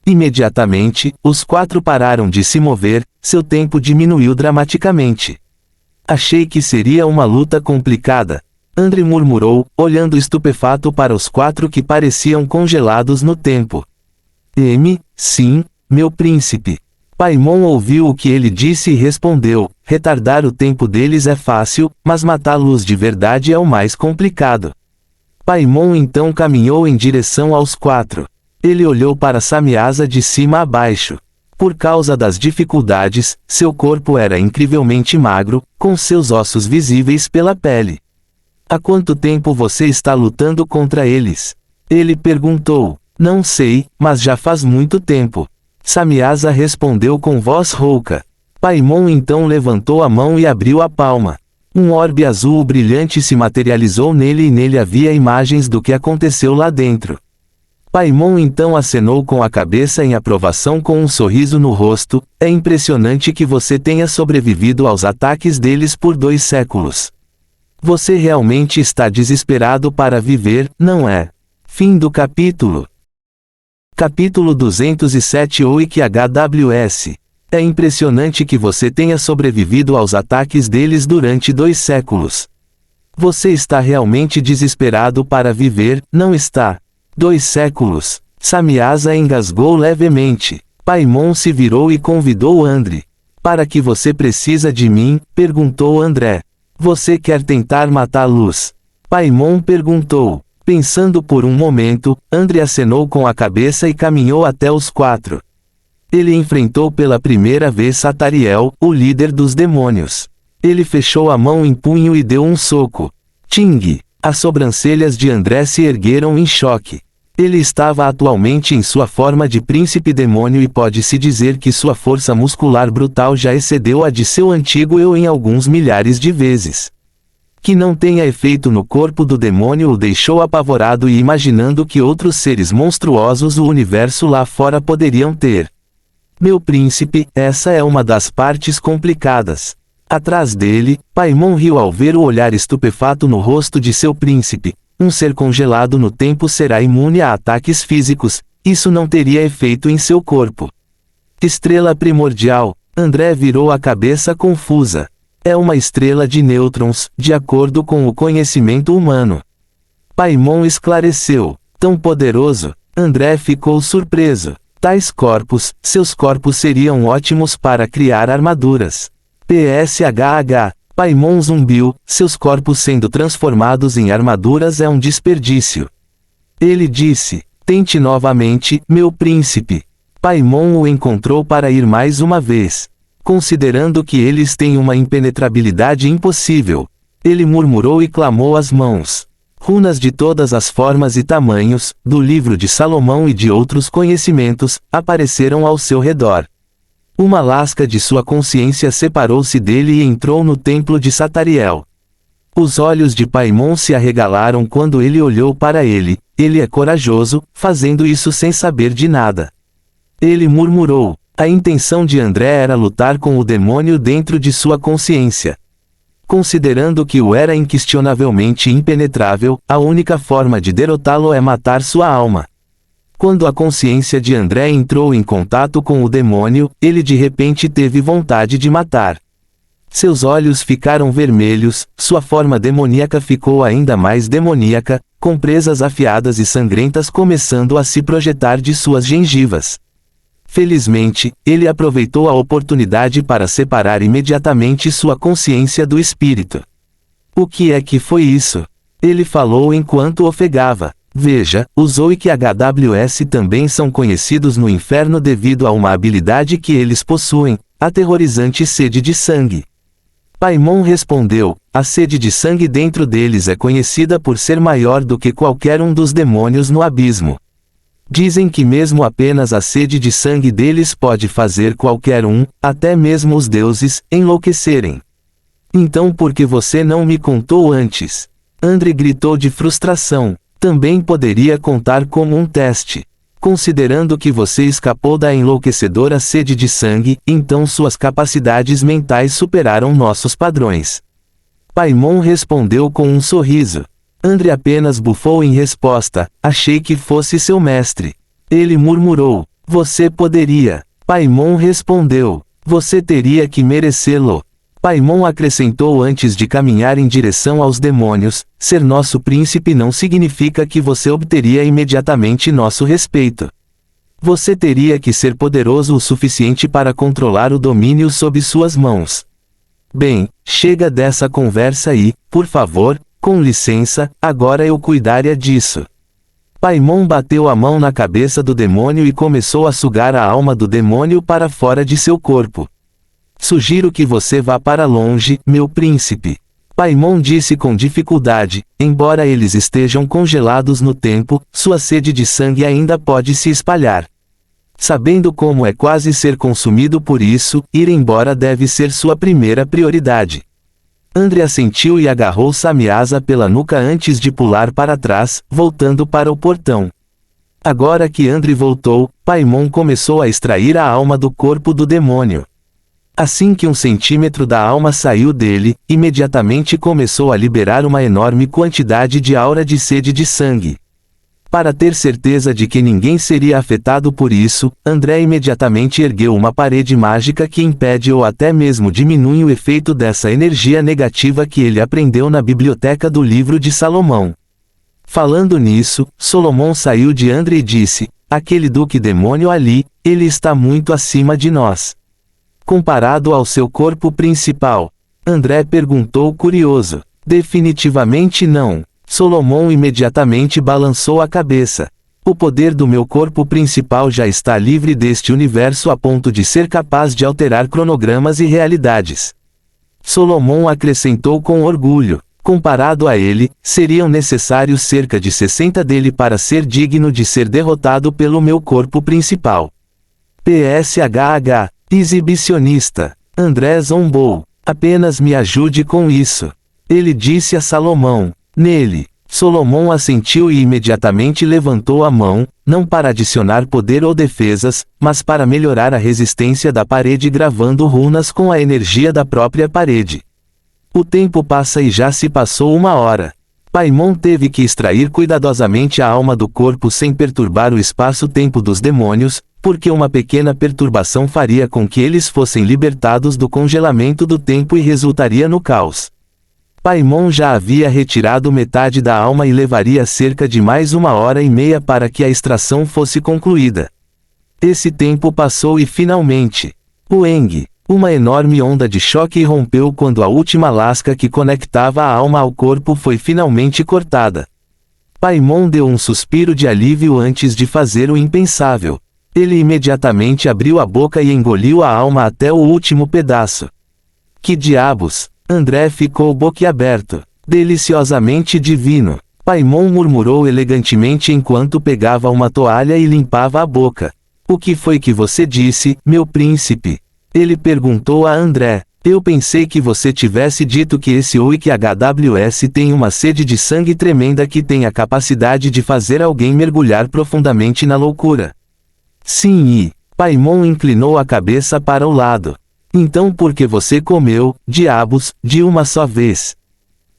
Imediatamente, os 4 pararam de se mover, seu tempo diminuiu dramaticamente. Achei que seria uma luta complicada. Andre murmurou, olhando estupefato para os 4 que pareciam congelados no tempo. Sim, meu príncipe. Paimon ouviu o que ele disse e respondeu, retardar o tempo deles é fácil, mas matá-los de verdade é o mais complicado. Paimon então caminhou em direção aos 4. Ele olhou para Samyaza de cima a baixo. Por causa das dificuldades, seu corpo era incrivelmente magro, com seus ossos visíveis pela pele. Há quanto tempo você está lutando contra eles? Ele perguntou. Não sei, mas já faz muito tempo. Samyaza respondeu com voz rouca. Paimon então levantou a mão e abriu a palma. Um orbe azul brilhante se materializou nele e nele havia imagens do que aconteceu lá dentro. Paimon então acenou com a cabeça em aprovação com um sorriso no rosto. É impressionante que você tenha sobrevivido aos ataques deles por 2 séculos. Você realmente está desesperado para viver, não é? Fim do capítulo. Capítulo 207 OIKHWS. É impressionante que você tenha sobrevivido aos ataques deles durante 2 séculos. Você está realmente desesperado para viver, não está? 2 séculos. Samyaza engasgou levemente. Paimon se virou e convidou Andre. Para que você precisa de mim? Perguntou André. Você quer tentar matá-los? Paimon perguntou. Pensando por um momento, Andre acenou com a cabeça e caminhou até os 4. Ele enfrentou pela primeira vez Satariel, o líder dos demônios. Ele fechou a mão em punho e deu um soco. Ting! As sobrancelhas de André se ergueram em choque. Ele estava atualmente em sua forma de príncipe demônio e pode-se dizer que sua força muscular brutal já excedeu a de seu antigo eu em alguns milhares de vezes. Que não tenha efeito no corpo do demônio o deixou apavorado e imaginando que outros seres monstruosos o universo lá fora poderiam ter. Meu príncipe, essa é uma das partes complicadas. Atrás dele, Paimon riu ao ver o olhar estupefato no rosto de seu príncipe. Um ser congelado no tempo será imune a ataques físicos, isso não teria efeito em seu corpo. Estrela primordial. André virou a cabeça confusa. É uma estrela de nêutrons, de acordo com o conhecimento humano. Paimon esclareceu. Tão poderoso? André ficou surpreso. Tais corpos, seus corpos seriam ótimos para criar armaduras. PSHH. Paimon zumbiu, seus corpos sendo transformados em armaduras é um desperdício. Ele disse, tente novamente, meu príncipe. Paimon o encontrou para ir mais uma vez. Considerando que eles têm uma impenetrabilidade impossível. Ele murmurou e clamou as mãos. Runas de todas as formas e tamanhos, do livro de Salomão e de outros conhecimentos, apareceram ao seu redor. Uma lasca de sua consciência separou-se dele e entrou no templo de Satariel. Os olhos de Paimon se arregalaram quando ele olhou para ele. Ele é corajoso, fazendo isso sem saber de nada. Ele murmurou. A intenção de André era lutar com o demônio dentro de sua consciência. Considerando que o era inquestionavelmente impenetrável, a única forma de derrotá-lo é matar sua alma. Quando a consciência de André entrou em contato com o demônio, ele de repente teve vontade de matar. Seus olhos ficaram vermelhos, sua forma demoníaca ficou ainda mais demoníaca, com presas afiadas e sangrentas começando a se projetar de suas gengivas. Felizmente, ele aproveitou a oportunidade para separar imediatamente sua consciência do espírito. O que é que foi isso? Ele falou enquanto ofegava. Veja, os Zoic HWS também são conhecidos no inferno devido a uma habilidade que eles possuem, aterrorizante sede de sangue. Paimon respondeu, a sede de sangue dentro deles é conhecida por ser maior do que qualquer um dos demônios no abismo. Dizem que mesmo apenas a sede de sangue deles pode fazer qualquer um, até mesmo os deuses, enlouquecerem. Então por que você não me contou antes? André gritou de frustração. Também poderia contar como um teste. Considerando que você escapou da enlouquecedora sede de sangue, então suas capacidades mentais superaram nossos padrões. Paimon respondeu com um sorriso. André apenas bufou em resposta, achei que fosse seu mestre. Ele murmurou, você poderia. Paimon respondeu, você teria que merecê-lo. Paimon acrescentou antes de caminhar em direção aos demônios, ser nosso príncipe não significa que você obteria imediatamente nosso respeito. Você teria que ser poderoso o suficiente para controlar o domínio sob suas mãos. Bem, chega dessa conversa e, por favor, com licença, agora eu cuidaria disso. Paimon bateu a mão na cabeça do demônio e começou a sugar a alma do demônio para fora de seu corpo. Sugiro que você vá para longe, meu príncipe. Paimon disse com dificuldade, embora eles estejam congelados no tempo, sua sede de sangue ainda pode se espalhar. Sabendo como é quase ser consumido por isso, ir embora deve ser sua primeira prioridade. André assentiu e agarrou Samyaza pela nuca antes de pular para trás, voltando para o portão. Agora que André voltou, Paimon começou a extrair a alma do corpo do demônio. Assim que 1 centímetro da alma saiu dele, imediatamente começou a liberar uma enorme quantidade de aura de sede de sangue. Para ter certeza de que ninguém seria afetado por isso, André imediatamente ergueu uma parede mágica que impede ou até mesmo diminui o efeito dessa energia negativa que ele aprendeu na biblioteca do livro de Salomão. Falando nisso, Solomon saiu de André e disse, aquele duque demônio ali, ele está muito acima de nós. Comparado ao seu corpo principal? André perguntou curioso. Definitivamente não. Solomon imediatamente balançou a cabeça. O poder do meu corpo principal já está livre deste universo a ponto de ser capaz de alterar cronogramas e realidades. Solomon acrescentou com orgulho. Comparado a ele, seriam necessários cerca de 60 dele para ser digno de ser derrotado pelo meu corpo principal. PSHH. Exibicionista. André zombou. Apenas me ajude com isso. Ele disse a Salomão. Nele. Solomon assentiu e imediatamente levantou a mão, não para adicionar poder ou defesas, mas para melhorar a resistência da parede gravando runas com a energia da própria parede. O tempo passa e já se passou 1 hora. Paimon teve que extrair cuidadosamente a alma do corpo sem perturbar o espaço-tempo dos demônios, porque uma pequena perturbação faria com que eles fossem libertados do congelamento do tempo e resultaria no caos. Paimon já havia retirado metade da alma e levaria cerca de mais 1h30 para que a extração fosse concluída. Esse tempo passou e finalmente, Ueng, uma enorme onda de choque rompeu quando a última lasca que conectava a alma ao corpo foi finalmente cortada. Paimon deu um suspiro de alívio antes de fazer o impensável. Ele imediatamente abriu a boca e engoliu a alma até o último pedaço. Que diabos! André ficou boquiaberto. Deliciosamente divino. Paimon murmurou elegantemente enquanto pegava uma toalha e limpava a boca. O que foi que você disse, meu príncipe? Ele perguntou a André. Eu pensei que você tivesse dito que esse OIQ-HWS tem uma sede de sangue tremenda que tem a capacidade de fazer alguém mergulhar profundamente na loucura. Sim, e Paimon inclinou a cabeça para o lado. Então por que você comeu, diabos, de uma só vez?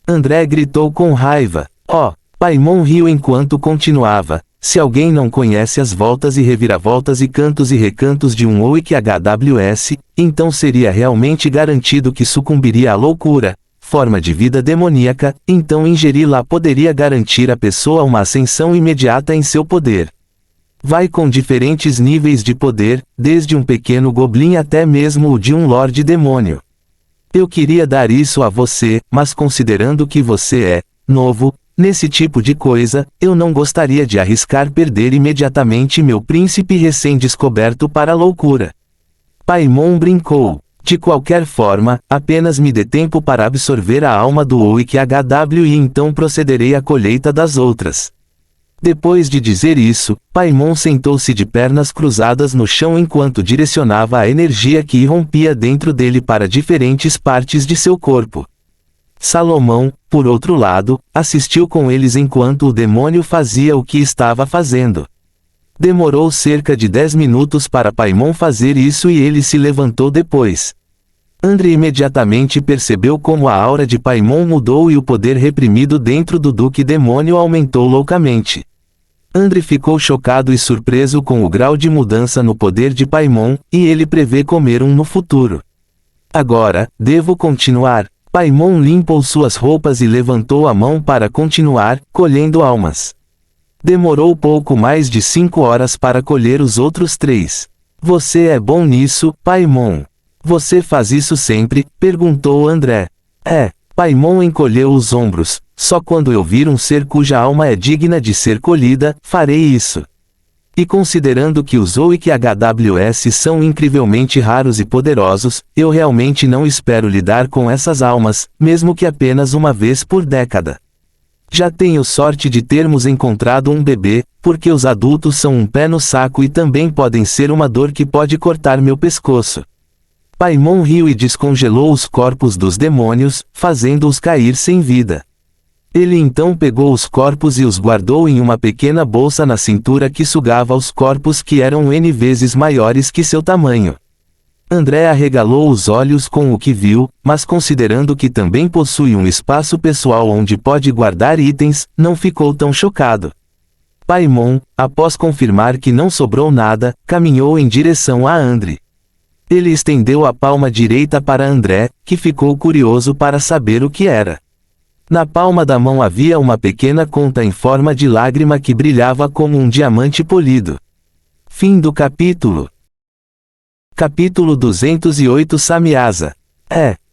André gritou com raiva. Oh! Paimon riu enquanto continuava. Se alguém não conhece as voltas e reviravoltas e cantos e recantos de um OIQ-HWS, então seria realmente garantido que sucumbiria à loucura, forma de vida demoníaca, então ingeri-la poderia garantir à pessoa uma ascensão imediata em seu poder. Vai com diferentes níveis de poder, desde um pequeno goblin até mesmo o de um lorde demônio. Eu queria dar isso a você, mas considerando que você é novo nesse tipo de coisa, eu não gostaria de arriscar perder imediatamente meu príncipe recém-descoberto para a loucura. Paimon brincou. De qualquer forma, apenas me dê tempo para absorver a alma do OIQ-HW e então procederei à colheita das outras. Depois de dizer isso, Paimon sentou-se de pernas cruzadas no chão enquanto direcionava a energia que irrompia dentro dele para diferentes partes de seu corpo. Salomão, por outro lado, assistiu com eles enquanto o demônio fazia o que estava fazendo. Demorou cerca de 10 minutos para Paimon fazer isso e ele se levantou depois. André imediatamente percebeu como a aura de Paimon mudou e o poder reprimido dentro do Duque Demônio aumentou loucamente. André ficou chocado e surpreso com o grau de mudança no poder de Paimon, e ele prevê comer um no futuro. Agora, devo continuar. Paimon limpou suas roupas e levantou a mão para continuar, colhendo almas. Demorou pouco mais de 5 horas para colher os outros 3. Você é bom nisso, Paimon. Você faz isso sempre? Perguntou André. Paimon encolheu os ombros. Só quando eu vir um ser cuja alma é digna de ser colhida, farei isso. E considerando que os OIQ-HWS são incrivelmente raros e poderosos, eu realmente não espero lidar com essas almas, mesmo que apenas uma vez por década. Já tenho sorte de termos encontrado um bebê, porque os adultos são um pé no saco e também podem ser uma dor que pode cortar meu pescoço. Paimon riu e descongelou os corpos dos demônios, fazendo-os cair sem vida. Ele então pegou os corpos e os guardou em uma pequena bolsa na cintura que sugava os corpos que eram N vezes maiores que seu tamanho. André arregalou os olhos com o que viu, mas considerando que também possui um espaço pessoal onde pode guardar itens, não ficou tão chocado. Paimon, após confirmar que não sobrou nada, caminhou em direção a André. Ele estendeu a palma direita para André, que ficou curioso para saber o que era. Na palma da mão havia uma pequena conta em forma de lágrima que brilhava como um diamante polido. Fim do capítulo. Capítulo 208 Samyaza.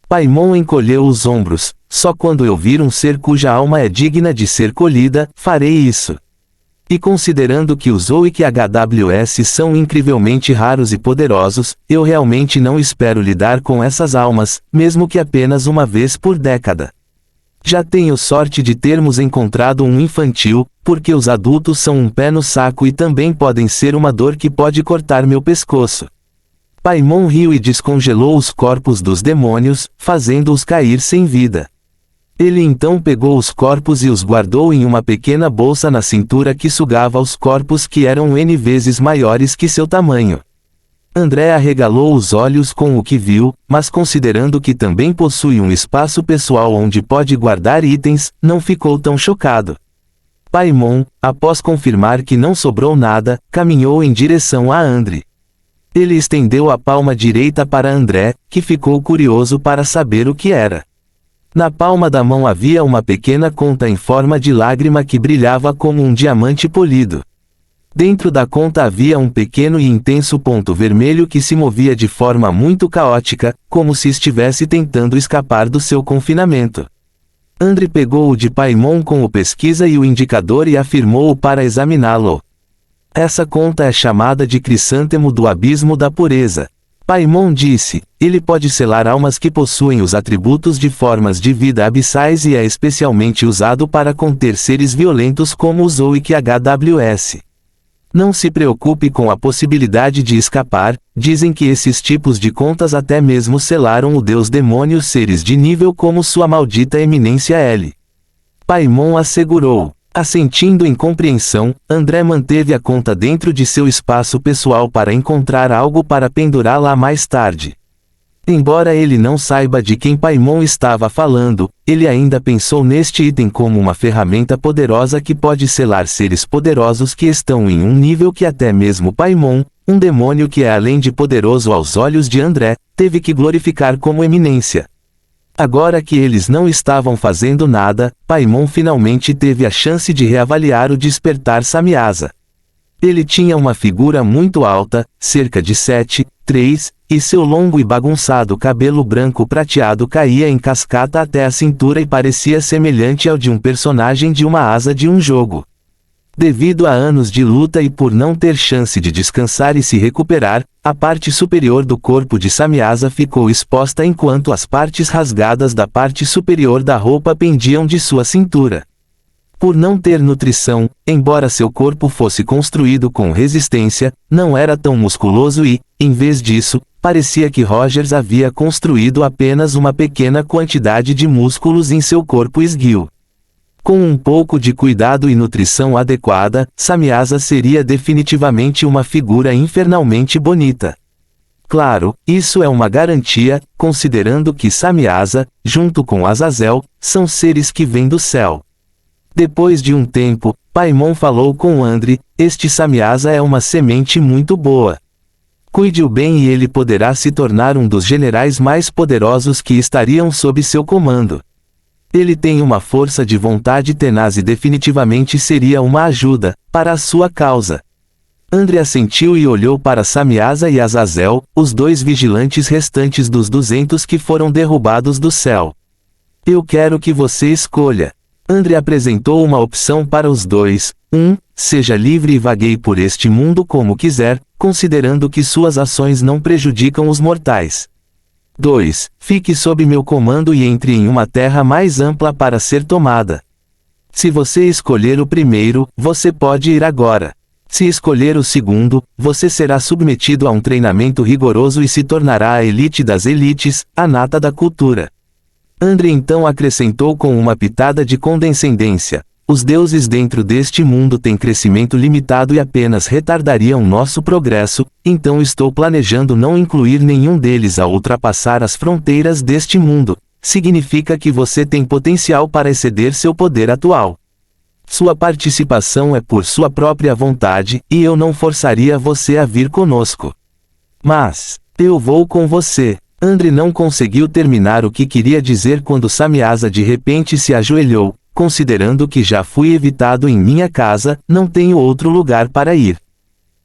Paimon encolheu os ombros. Só quando eu vir um ser cuja alma é digna de ser colhida, farei isso. E considerando que os OIQ-HWS são incrivelmente raros e poderosos, eu realmente não espero lidar com essas almas, mesmo que apenas uma vez por década. Já tenho sorte de termos encontrado um infantil, porque os adultos são um pé no saco e também podem ser uma dor que pode cortar meu pescoço. Paimon riu e descongelou os corpos dos demônios, fazendo-os cair sem vida. Ele então pegou os corpos e os guardou em uma pequena bolsa na cintura que sugava os corpos que eram N vezes maiores que seu tamanho. André arregalou os olhos com o que viu, mas considerando que também possui um espaço pessoal onde pode guardar itens, não ficou tão chocado. Paimon, após confirmar que não sobrou nada, caminhou em direção a André. Ele estendeu a palma direita para André, que ficou curioso para saber o que era. Na palma da mão havia uma pequena conta em forma de lágrima que brilhava como um diamante polido. Dentro da conta havia um pequeno e intenso ponto vermelho que se movia de forma muito caótica, como se estivesse tentando escapar do seu confinamento. André pegou o de Paimon com o pesquisa e o indicador e afirmou-o para examiná-lo. Essa conta é chamada de crisântemo do abismo da pureza. Paimon disse, ele pode selar almas que possuem os atributos de formas de vida abissais e é especialmente usado para conter seres violentos como o Zoic HWS. Não se preocupe com a possibilidade de escapar, dizem que esses tipos de contas até mesmo selaram o deus demônio seres de nível como sua maldita eminência L. Paimon assegurou. Assentindo em compreensão, André manteve a conta dentro de seu espaço pessoal para encontrar algo para pendurá-la mais tarde. Embora ele não saiba de quem Paimon estava falando, ele ainda pensou neste item como uma ferramenta poderosa que pode selar seres poderosos que estão em um nível que até mesmo Paimon, um demônio que é além de poderoso aos olhos de André, teve que glorificar como eminência. Agora que eles não estavam fazendo nada, Paimon finalmente teve a chance de reavaliar o despertar Samyaza. Ele tinha uma figura muito alta, cerca de 7'3", e seu longo e bagunçado cabelo branco prateado caía em cascata até a cintura e parecia semelhante ao de um personagem de uma asa de um jogo. Devido a anos de luta e por não ter chance de descansar e se recuperar, a parte superior do corpo de Samyaza ficou exposta enquanto as partes rasgadas da parte superior da roupa pendiam de sua cintura. Por não ter nutrição, embora seu corpo fosse construído com resistência, não era tão musculoso e, em vez disso, parecia que Rogers havia construído apenas uma pequena quantidade de músculos em seu corpo esguio. Com um pouco de cuidado e nutrição adequada, Samyaza seria definitivamente uma figura infernalmente bonita. Claro, isso é uma garantia, considerando que Samyaza, junto com Azazel, são seres que vêm do céu. Depois de um tempo, Paimon falou com André, este Samyaza é uma semente muito boa. Cuide-o bem e ele poderá se tornar um dos generais mais poderosos que estariam sob seu comando. Ele tem uma força de vontade tenaz e definitivamente seria uma ajuda, para a sua causa. André assentiu e olhou para Samyaza e Azazel, os dois vigilantes restantes dos 200 que foram derrubados do céu. Eu quero que você escolha. André apresentou uma opção para os dois. 1. Seja livre e vagueie por este mundo como quiser, considerando que suas ações não prejudicam os mortais. 2. Fique sob meu comando e entre em uma terra mais ampla para ser tomada. Se você escolher o primeiro, você pode ir agora. Se escolher o segundo, você será submetido a um treinamento rigoroso e se tornará a elite das elites, a nata da cultura. André então acrescentou com uma pitada de condescendência: os deuses dentro deste mundo têm crescimento limitado e apenas retardariam nosso progresso, então estou planejando não incluir nenhum deles a ultrapassar as fronteiras deste mundo. Significa que você tem potencial para exceder seu poder atual. Sua participação é por sua própria vontade, e eu não forçaria você a vir conosco. Mas, eu vou com você. André não conseguiu terminar o que queria dizer quando Samyaza de repente se ajoelhou. Considerando que já fui evitado em minha casa, não tenho outro lugar para ir.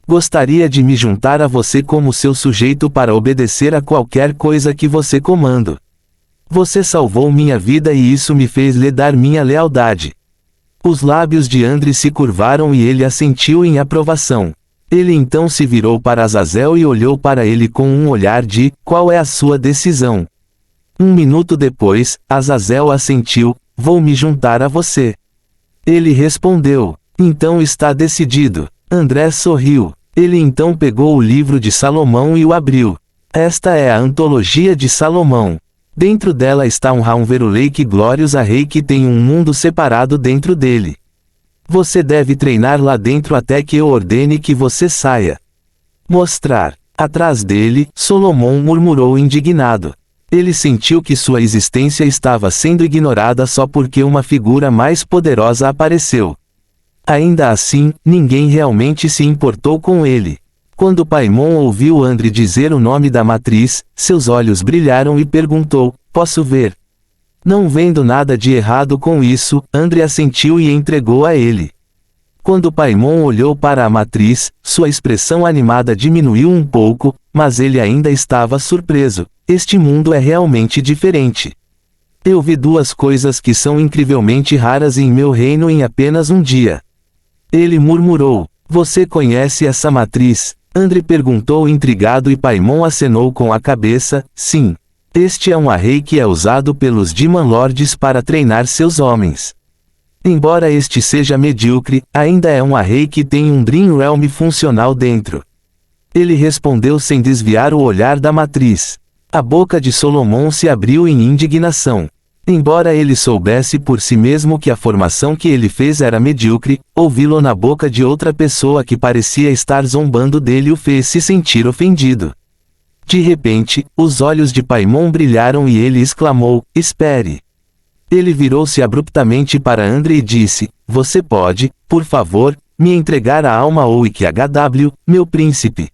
Gostaria de me juntar a você como seu sujeito para obedecer a qualquer coisa que você comando. Você salvou minha vida e isso me fez lhe dar minha lealdade. Os lábios de André se curvaram e ele assentiu em aprovação. Ele então se virou para Azazel e olhou para ele com um olhar de: qual é a sua decisão? 1 minuto depois, Azazel assentiu: vou me juntar a você. Ele respondeu: então está decidido. André sorriu. Ele então pegou o livro de Salomão e o abriu. Esta é a antologia de Salomão. Dentro dela está um Raunveruleik Glorious a Rei que tem um mundo separado dentro dele. Você deve treinar lá dentro até que eu ordene que você saia. Mostrar. Atrás dele, Solomon murmurou indignado. Ele sentiu que sua existência estava sendo ignorada só porque uma figura mais poderosa apareceu. Ainda assim, ninguém realmente se importou com ele. Quando Paimon ouviu André dizer o nome da matriz, seus olhos brilharam e perguntou: posso ver? Não vendo nada de errado com isso, André assentiu e entregou a ele. Quando Paimon olhou para a matriz, sua expressão animada diminuiu um pouco, mas ele ainda estava surpreso. Este mundo é realmente diferente. Eu vi duas coisas que são incrivelmente raras em meu reino em apenas um dia. Ele murmurou. Você conhece essa matriz? André perguntou intrigado e Paimon acenou com a cabeça, sim. Este é um array que é usado pelos Demon Lords para treinar seus homens. Embora este seja medíocre, ainda é um array que tem um Dream Realm funcional dentro. Ele respondeu sem desviar o olhar da matriz. A boca de Solomon se abriu em indignação. Embora ele soubesse por si mesmo que a formação que ele fez era medíocre, ouvi-lo na boca de outra pessoa que parecia estar zombando dele o fez se sentir ofendido. De repente, os olhos de Paimon brilharam e ele exclamou, espere. Ele virou-se abruptamente para André e disse, você pode, por favor, me entregar a alma OIKHW, meu príncipe.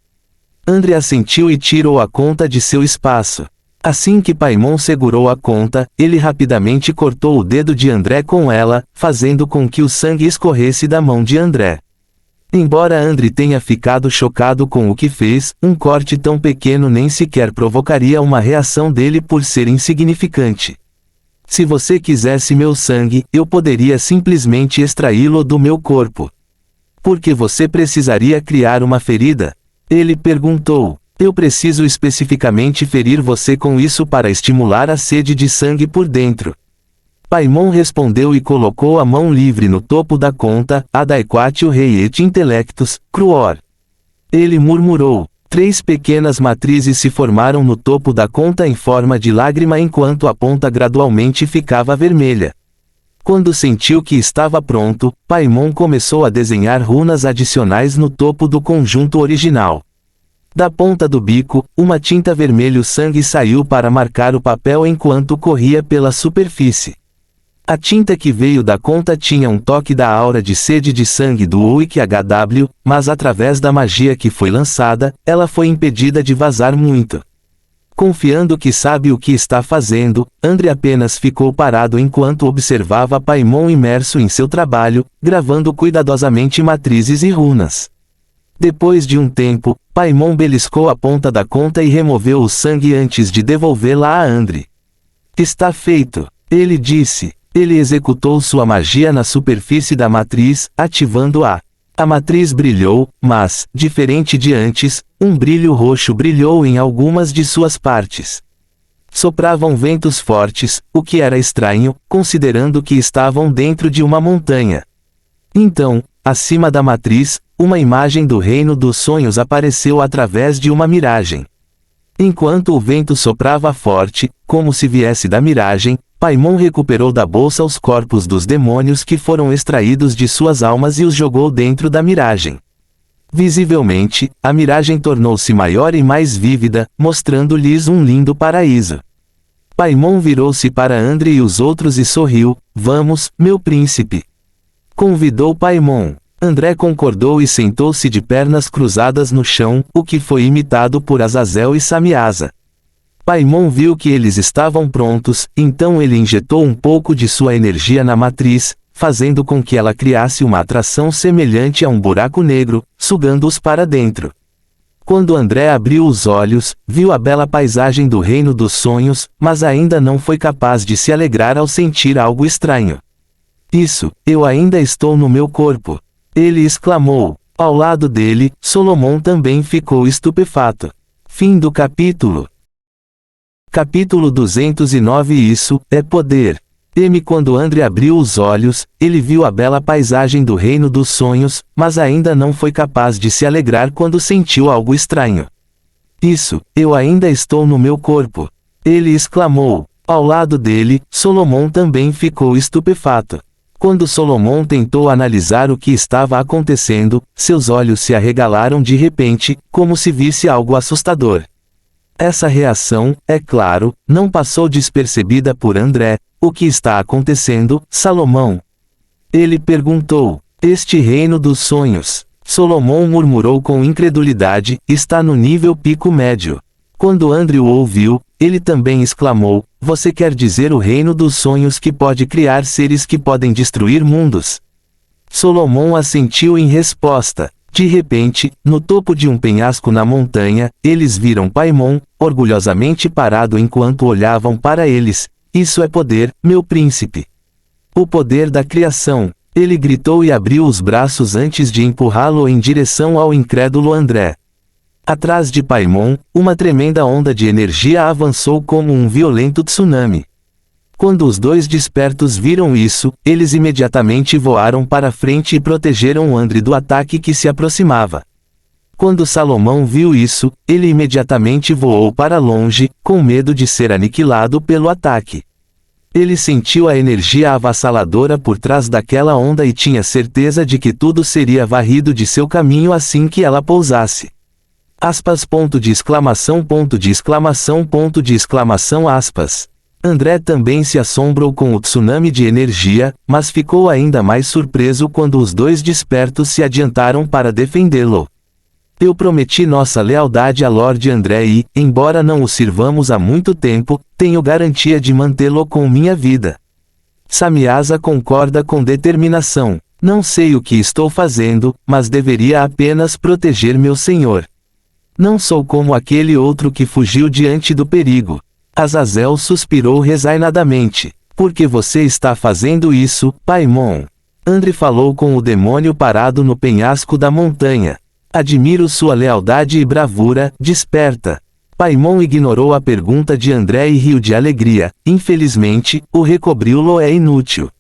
André assentiu e tirou a conta de seu espaço. Assim que Paimon segurou a conta, ele rapidamente cortou o dedo de André com ela, fazendo com que o sangue escorresse da mão de André. Embora André tenha ficado chocado com o que fez, um corte tão pequeno nem sequer provocaria uma reação dele por ser insignificante. Se você quisesse meu sangue, eu poderia simplesmente extraí-lo do meu corpo. Por que você precisaria criar uma ferida? Ele perguntou. Eu preciso especificamente ferir você com isso para estimular a sede de sangue por dentro. Paimon respondeu e colocou a mão livre no topo da conta, Adaequatio Rei et Intellectus, Cruor. Ele murmurou. 3 pequenas matrizes se formaram no topo da conta em forma de lágrima enquanto a ponta gradualmente ficava vermelha. Quando sentiu que estava pronto, Paimon começou a desenhar runas adicionais no topo do conjunto original. Da ponta do bico, uma tinta vermelho sangue saiu para marcar o papel enquanto corria pela superfície. A tinta que veio da conta tinha um toque da aura de sede de sangue do OIKHW, mas através da magia que foi lançada, ela foi impedida de vazar muito. Confiando que sabe o que está fazendo, André apenas ficou parado enquanto observava Paimon imerso em seu trabalho, gravando cuidadosamente matrizes e runas. Depois de um tempo, Paimon beliscou a ponta da conta e removeu o sangue antes de devolvê-la a André. Está feito, ele disse. Ele executou sua magia na superfície da matriz, ativando-a. A matriz brilhou, mas, diferente de antes, um brilho roxo brilhou em algumas de suas partes. Sopravam ventos fortes, o que era estranho, considerando que estavam dentro de uma montanha. Então, acima da matriz, uma imagem do reino dos sonhos apareceu através de uma miragem. Enquanto o vento soprava forte, como se viesse da miragem, Paimon recuperou da bolsa os corpos dos demônios que foram extraídos de suas almas e os jogou dentro da miragem. Visivelmente, a miragem tornou-se maior e mais vívida, mostrando-lhes um lindo paraíso. Paimon virou-se para André e os outros e sorriu, vamos, meu príncipe. Convidou Paimon. André concordou e sentou-se de pernas cruzadas no chão, o que foi imitado por Azazel e Samiasa. Paimon viu que eles estavam prontos, então ele injetou um pouco de sua energia na matriz, fazendo com que ela criasse uma atração semelhante a um buraco negro, sugando-os para dentro. Quando André abriu os olhos, viu a bela paisagem do reino dos sonhos, mas ainda não foi capaz de se alegrar ao sentir algo estranho. Isso, eu ainda estou no meu corpo. Ele exclamou. Ao lado dele, Solomon também ficou estupefato. Fim do capítulo. Capítulo 209 Isso é poder. Quando André abriu os olhos, ele viu a bela paisagem do reino dos sonhos, mas ainda não foi capaz de se alegrar quando sentiu algo estranho. Isso, eu ainda estou no meu corpo. Ele exclamou. Ao lado dele, Solomon também ficou estupefato. Quando Solomon tentou analisar o que estava acontecendo, seus olhos se arregalaram de repente, como se visse algo assustador. Essa reação, é claro, não passou despercebida por André. O que está acontecendo, Salomão? Ele perguntou. Este reino dos sonhos. Solomon murmurou com incredulidade, está no nível pico médio. Quando André o ouviu, ele também exclamou: Você quer dizer o reino dos sonhos que pode criar seres que podem destruir mundos? Salomão assentiu em resposta. De repente, no topo de um penhasco na montanha, eles viram Paimon, orgulhosamente parado enquanto olhavam para eles. Isso é poder, meu príncipe. O poder da criação. Ele gritou e abriu os braços antes de empurrá-lo em direção ao incrédulo André. Atrás de Paimon, uma tremenda onda de energia avançou como um violento tsunami. Quando os dois despertos viram isso, eles imediatamente voaram para frente e protegeram André do ataque que se aproximava. Quando Salomão viu isso, ele imediatamente voou para longe, com medo de ser aniquilado pelo ataque. Ele sentiu a energia avassaladora por trás daquela onda e tinha certeza de que tudo seria varrido de seu caminho assim que ela pousasse. !! André também se assombrou com o tsunami de energia, mas ficou ainda mais surpreso quando os dois despertos se adiantaram para defendê-lo. Eu prometi nossa lealdade a Lord André e, embora não o sirvamos há muito tempo, tenho garantia de mantê-lo com minha vida. Samyaza concorda com determinação. Não sei o que estou fazendo, mas deveria apenas proteger meu senhor. Não sou como aquele outro que fugiu diante do perigo. Azazel suspirou resignadamente. Por que você está fazendo isso, Paimon? André falou com o demônio parado no penhasco da montanha. Admiro sua lealdade e bravura, desperta. Paimon ignorou a pergunta de André e riu de alegria. Infelizmente, o recobri-lo é inútil.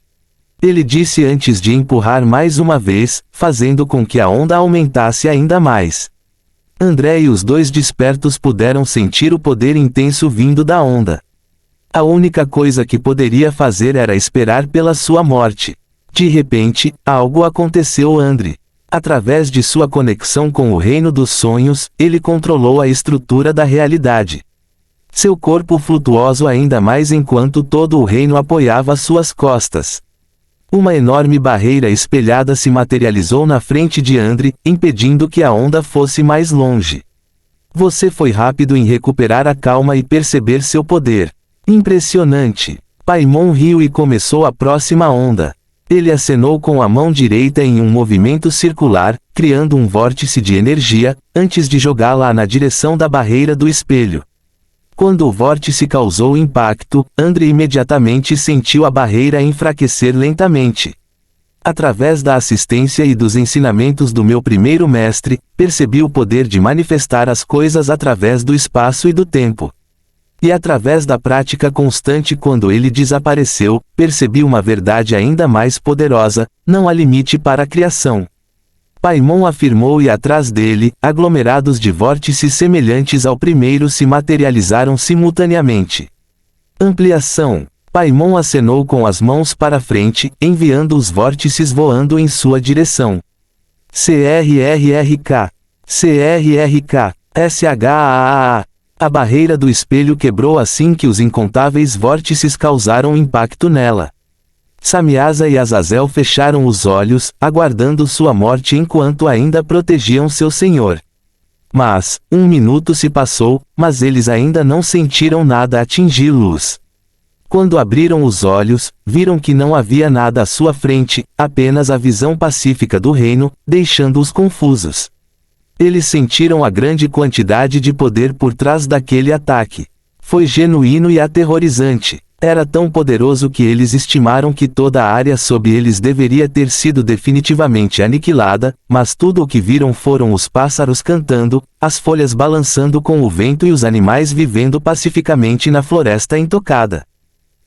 Ele disse antes de empurrar mais uma vez, fazendo com que a onda aumentasse ainda mais. André e os dois despertos puderam sentir o poder intenso vindo da onda. A única coisa que poderia fazer era esperar pela sua morte. De repente, algo aconteceu a André. Através de sua conexão com o reino dos sonhos, ele controlou a estrutura da realidade. Seu corpo flutuoso ainda mais enquanto todo o reino apoiava suas costas. Uma enorme barreira espelhada se materializou na frente de André, impedindo que a onda fosse mais longe. Você foi rápido em recuperar a calma e perceber seu poder. Impressionante! Paimon riu e começou a próxima onda. Ele acenou com a mão direita em um movimento circular, criando um vórtice de energia, antes de jogá-la na direção da barreira do espelho. Quando o vórtice causou impacto, André imediatamente sentiu a barreira enfraquecer lentamente. Através da assistência e dos ensinamentos do meu primeiro mestre, percebi o poder de manifestar as coisas através do espaço e do tempo. E através da prática constante quando ele desapareceu, percebi uma verdade ainda mais poderosa: não há limite para a criação. Paimon afirmou e atrás dele, aglomerados de vórtices semelhantes ao primeiro se materializaram simultaneamente. Ampliação. Paimon acenou com as mãos para frente, enviando os vórtices voando em sua direção. CRRRK. CRRK. SHAAA. A barreira do espelho quebrou assim que os incontáveis vórtices causaram impacto nela. Samyaza e Azazel fecharam os olhos, aguardando sua morte enquanto ainda protegiam seu senhor. Mas, 1 minuto se passou, mas eles ainda não sentiram nada atingi-los. Quando abriram os olhos, viram que não havia nada à sua frente, apenas a visão pacífica do reino, deixando-os confusos. Eles sentiram a grande quantidade de poder por trás daquele ataque. Foi genuíno e aterrorizante. Era tão poderoso que eles estimaram que toda a área sob eles deveria ter sido definitivamente aniquilada, mas tudo o que viram foram os pássaros cantando, as folhas balançando com o vento e os animais vivendo pacificamente na floresta intocada.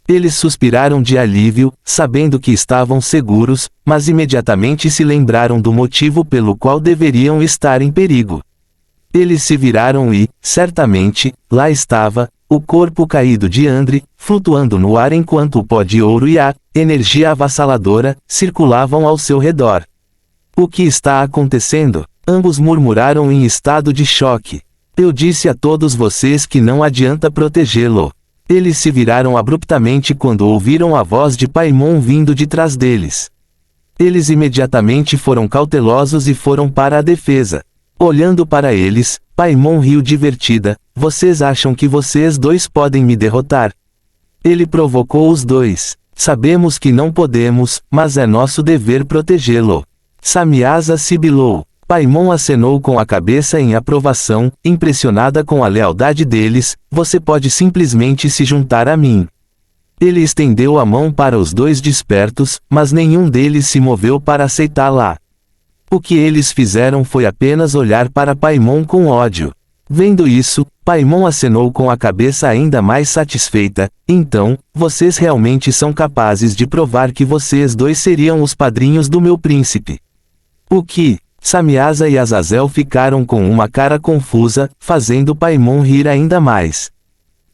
Eles suspiraram de alívio, sabendo que estavam seguros, mas imediatamente se lembraram do motivo pelo qual deveriam estar em perigo. Eles se viraram e, certamente, lá estava, o corpo caído de André, flutuando no ar enquanto o pó de ouro e a energia avassaladora circulavam ao seu redor. O que está acontecendo? Ambos murmuraram em estado de choque. Eu disse a todos vocês que não adianta protegê-lo. Eles se viraram abruptamente quando ouviram a voz de Paimon vindo de trás deles. Eles imediatamente foram cautelosos e foram para a defesa. Olhando para eles, Paimon riu divertida. vocês acham que vocês dois podem me derrotar? Ele provocou os dois. Sabemos que não podemos, mas é nosso dever protegê-lo. Samyaza sibilou. Paimon acenou com a cabeça em aprovação, impressionada com a lealdade deles. Você pode simplesmente se juntar a mim. Ele estendeu a mão para os dois despertos, mas nenhum deles se moveu para aceitá-la. O que eles fizeram foi apenas olhar para Paimon com ódio. Vendo isso, Paimon acenou com a cabeça ainda mais satisfeita. Então, vocês realmente são capazes de provar que vocês dois seriam os padrinhos do meu príncipe. O que? Samyaza e Azazel ficaram com uma cara confusa, fazendo Paimon rir ainda mais.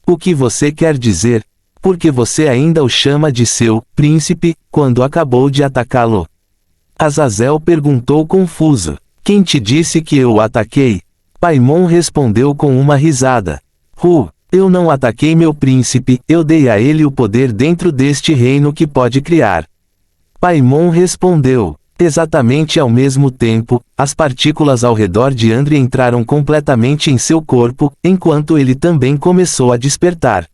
O que você quer dizer? Porque você ainda o chama de seu príncipe, quando acabou de atacá-lo? Azazel perguntou confuso. Quem te disse que eu o ataquei? Paimon respondeu com uma risada. Eu não ataquei meu príncipe, eu dei a ele o poder dentro deste reino que pode criar. Paimon respondeu. Exatamente ao mesmo tempo, as partículas ao redor de André entraram completamente em seu corpo, enquanto ele também começou a despertar.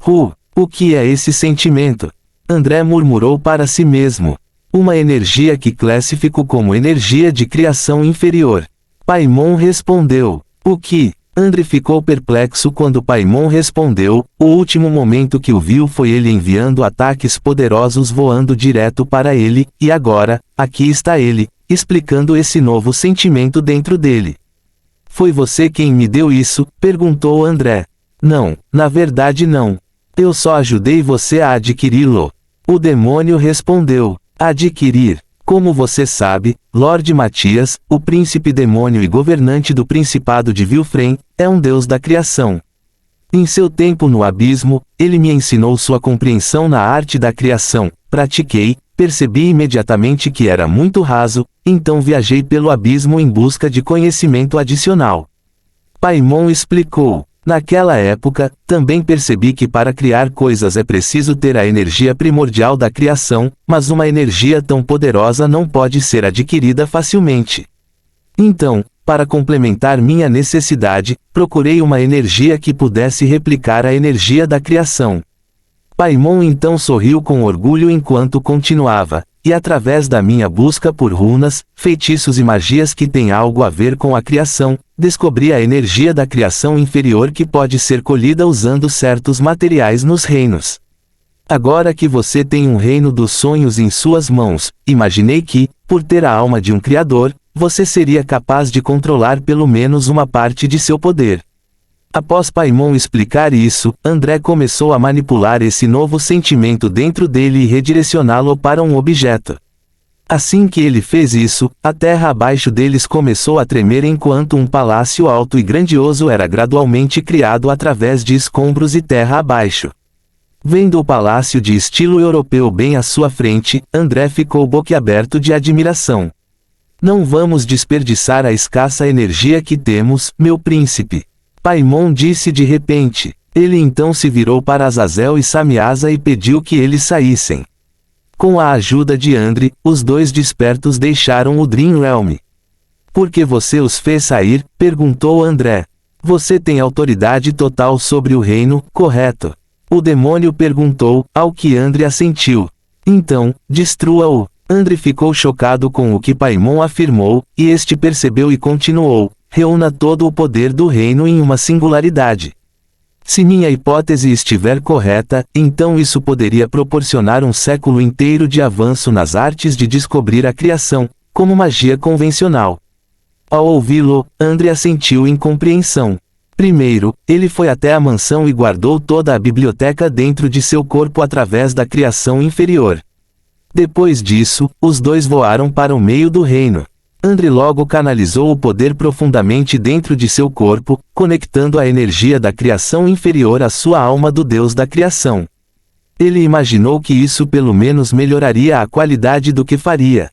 O que é esse sentimento? André murmurou para si mesmo. Uma energia que classifico como energia de criação inferior. Paimon respondeu. O que? André ficou perplexo quando Paimon respondeu. O último momento que o viu foi ele enviando ataques poderosos voando direto para ele, e agora, aqui está ele, explicando esse novo sentimento dentro dele. Foi você quem me deu isso? Perguntou André. Não, na verdade não. Eu só ajudei você a adquiri-lo. O demônio respondeu. Adquirir. Como você sabe, Lord Matias, o príncipe demônio e governante do Principado de Vilfrem, é um deus da criação. Em seu tempo no abismo, ele me ensinou sua compreensão na arte da criação. Pratiquei, percebi imediatamente que era muito raso, então viajei pelo abismo em busca de conhecimento adicional. Paimon explicou. Naquela época, também percebi que para criar coisas é preciso ter a energia primordial da criação, mas uma energia tão poderosa não pode ser adquirida facilmente. Então, para complementar minha necessidade, procurei uma energia que pudesse replicar a energia da criação. Paimon então sorriu com orgulho enquanto continuava. E através da minha busca por runas, feitiços e magias que têm algo a ver com a criação, descobri a energia da criação inferior que pode ser colhida usando certos materiais nos reinos. Agora que você tem um reino dos sonhos em suas mãos, imaginei que, por ter a alma de um criador, você seria capaz de controlar pelo menos uma parte de seu poder. Após Paimon explicar isso, André começou a manipular esse novo sentimento dentro dele e redirecioná-lo para um objeto. Assim que ele fez isso, a terra abaixo deles começou a tremer enquanto um palácio alto e grandioso era gradualmente criado através de escombros e terra abaixo. Vendo o palácio de estilo europeu bem à sua frente, André ficou boquiaberto de admiração. Não vamos desperdiçar a escassa energia que temos, meu príncipe. Paimon disse de repente. Ele então se virou para Azazel e Samyaza e pediu que eles saíssem. Com a ajuda de André, os dois despertos deixaram o Dream Realm. Por que você os fez sair? Perguntou André. Você tem autoridade total sobre o reino, correto? O demônio perguntou, ao que André assentiu. Então, destrua-o. André ficou chocado com o que Paimon afirmou, e este percebeu e continuou. Reúna todo o poder do reino em uma singularidade. Se minha hipótese estiver correta, então isso poderia proporcionar um século inteiro de avanço nas artes de descobrir a criação, como magia convencional. Ao ouvi-lo, André assentiu em compreensão. Primeiro, ele foi até a mansão e guardou toda a biblioteca dentro de seu corpo através da criação inferior. Depois disso, os dois voaram para o meio do reino. André logo canalizou o poder profundamente dentro de seu corpo, conectando a energia da criação inferior à sua alma do Deus da criação. Ele imaginou que isso pelo menos melhoraria a qualidade do que faria.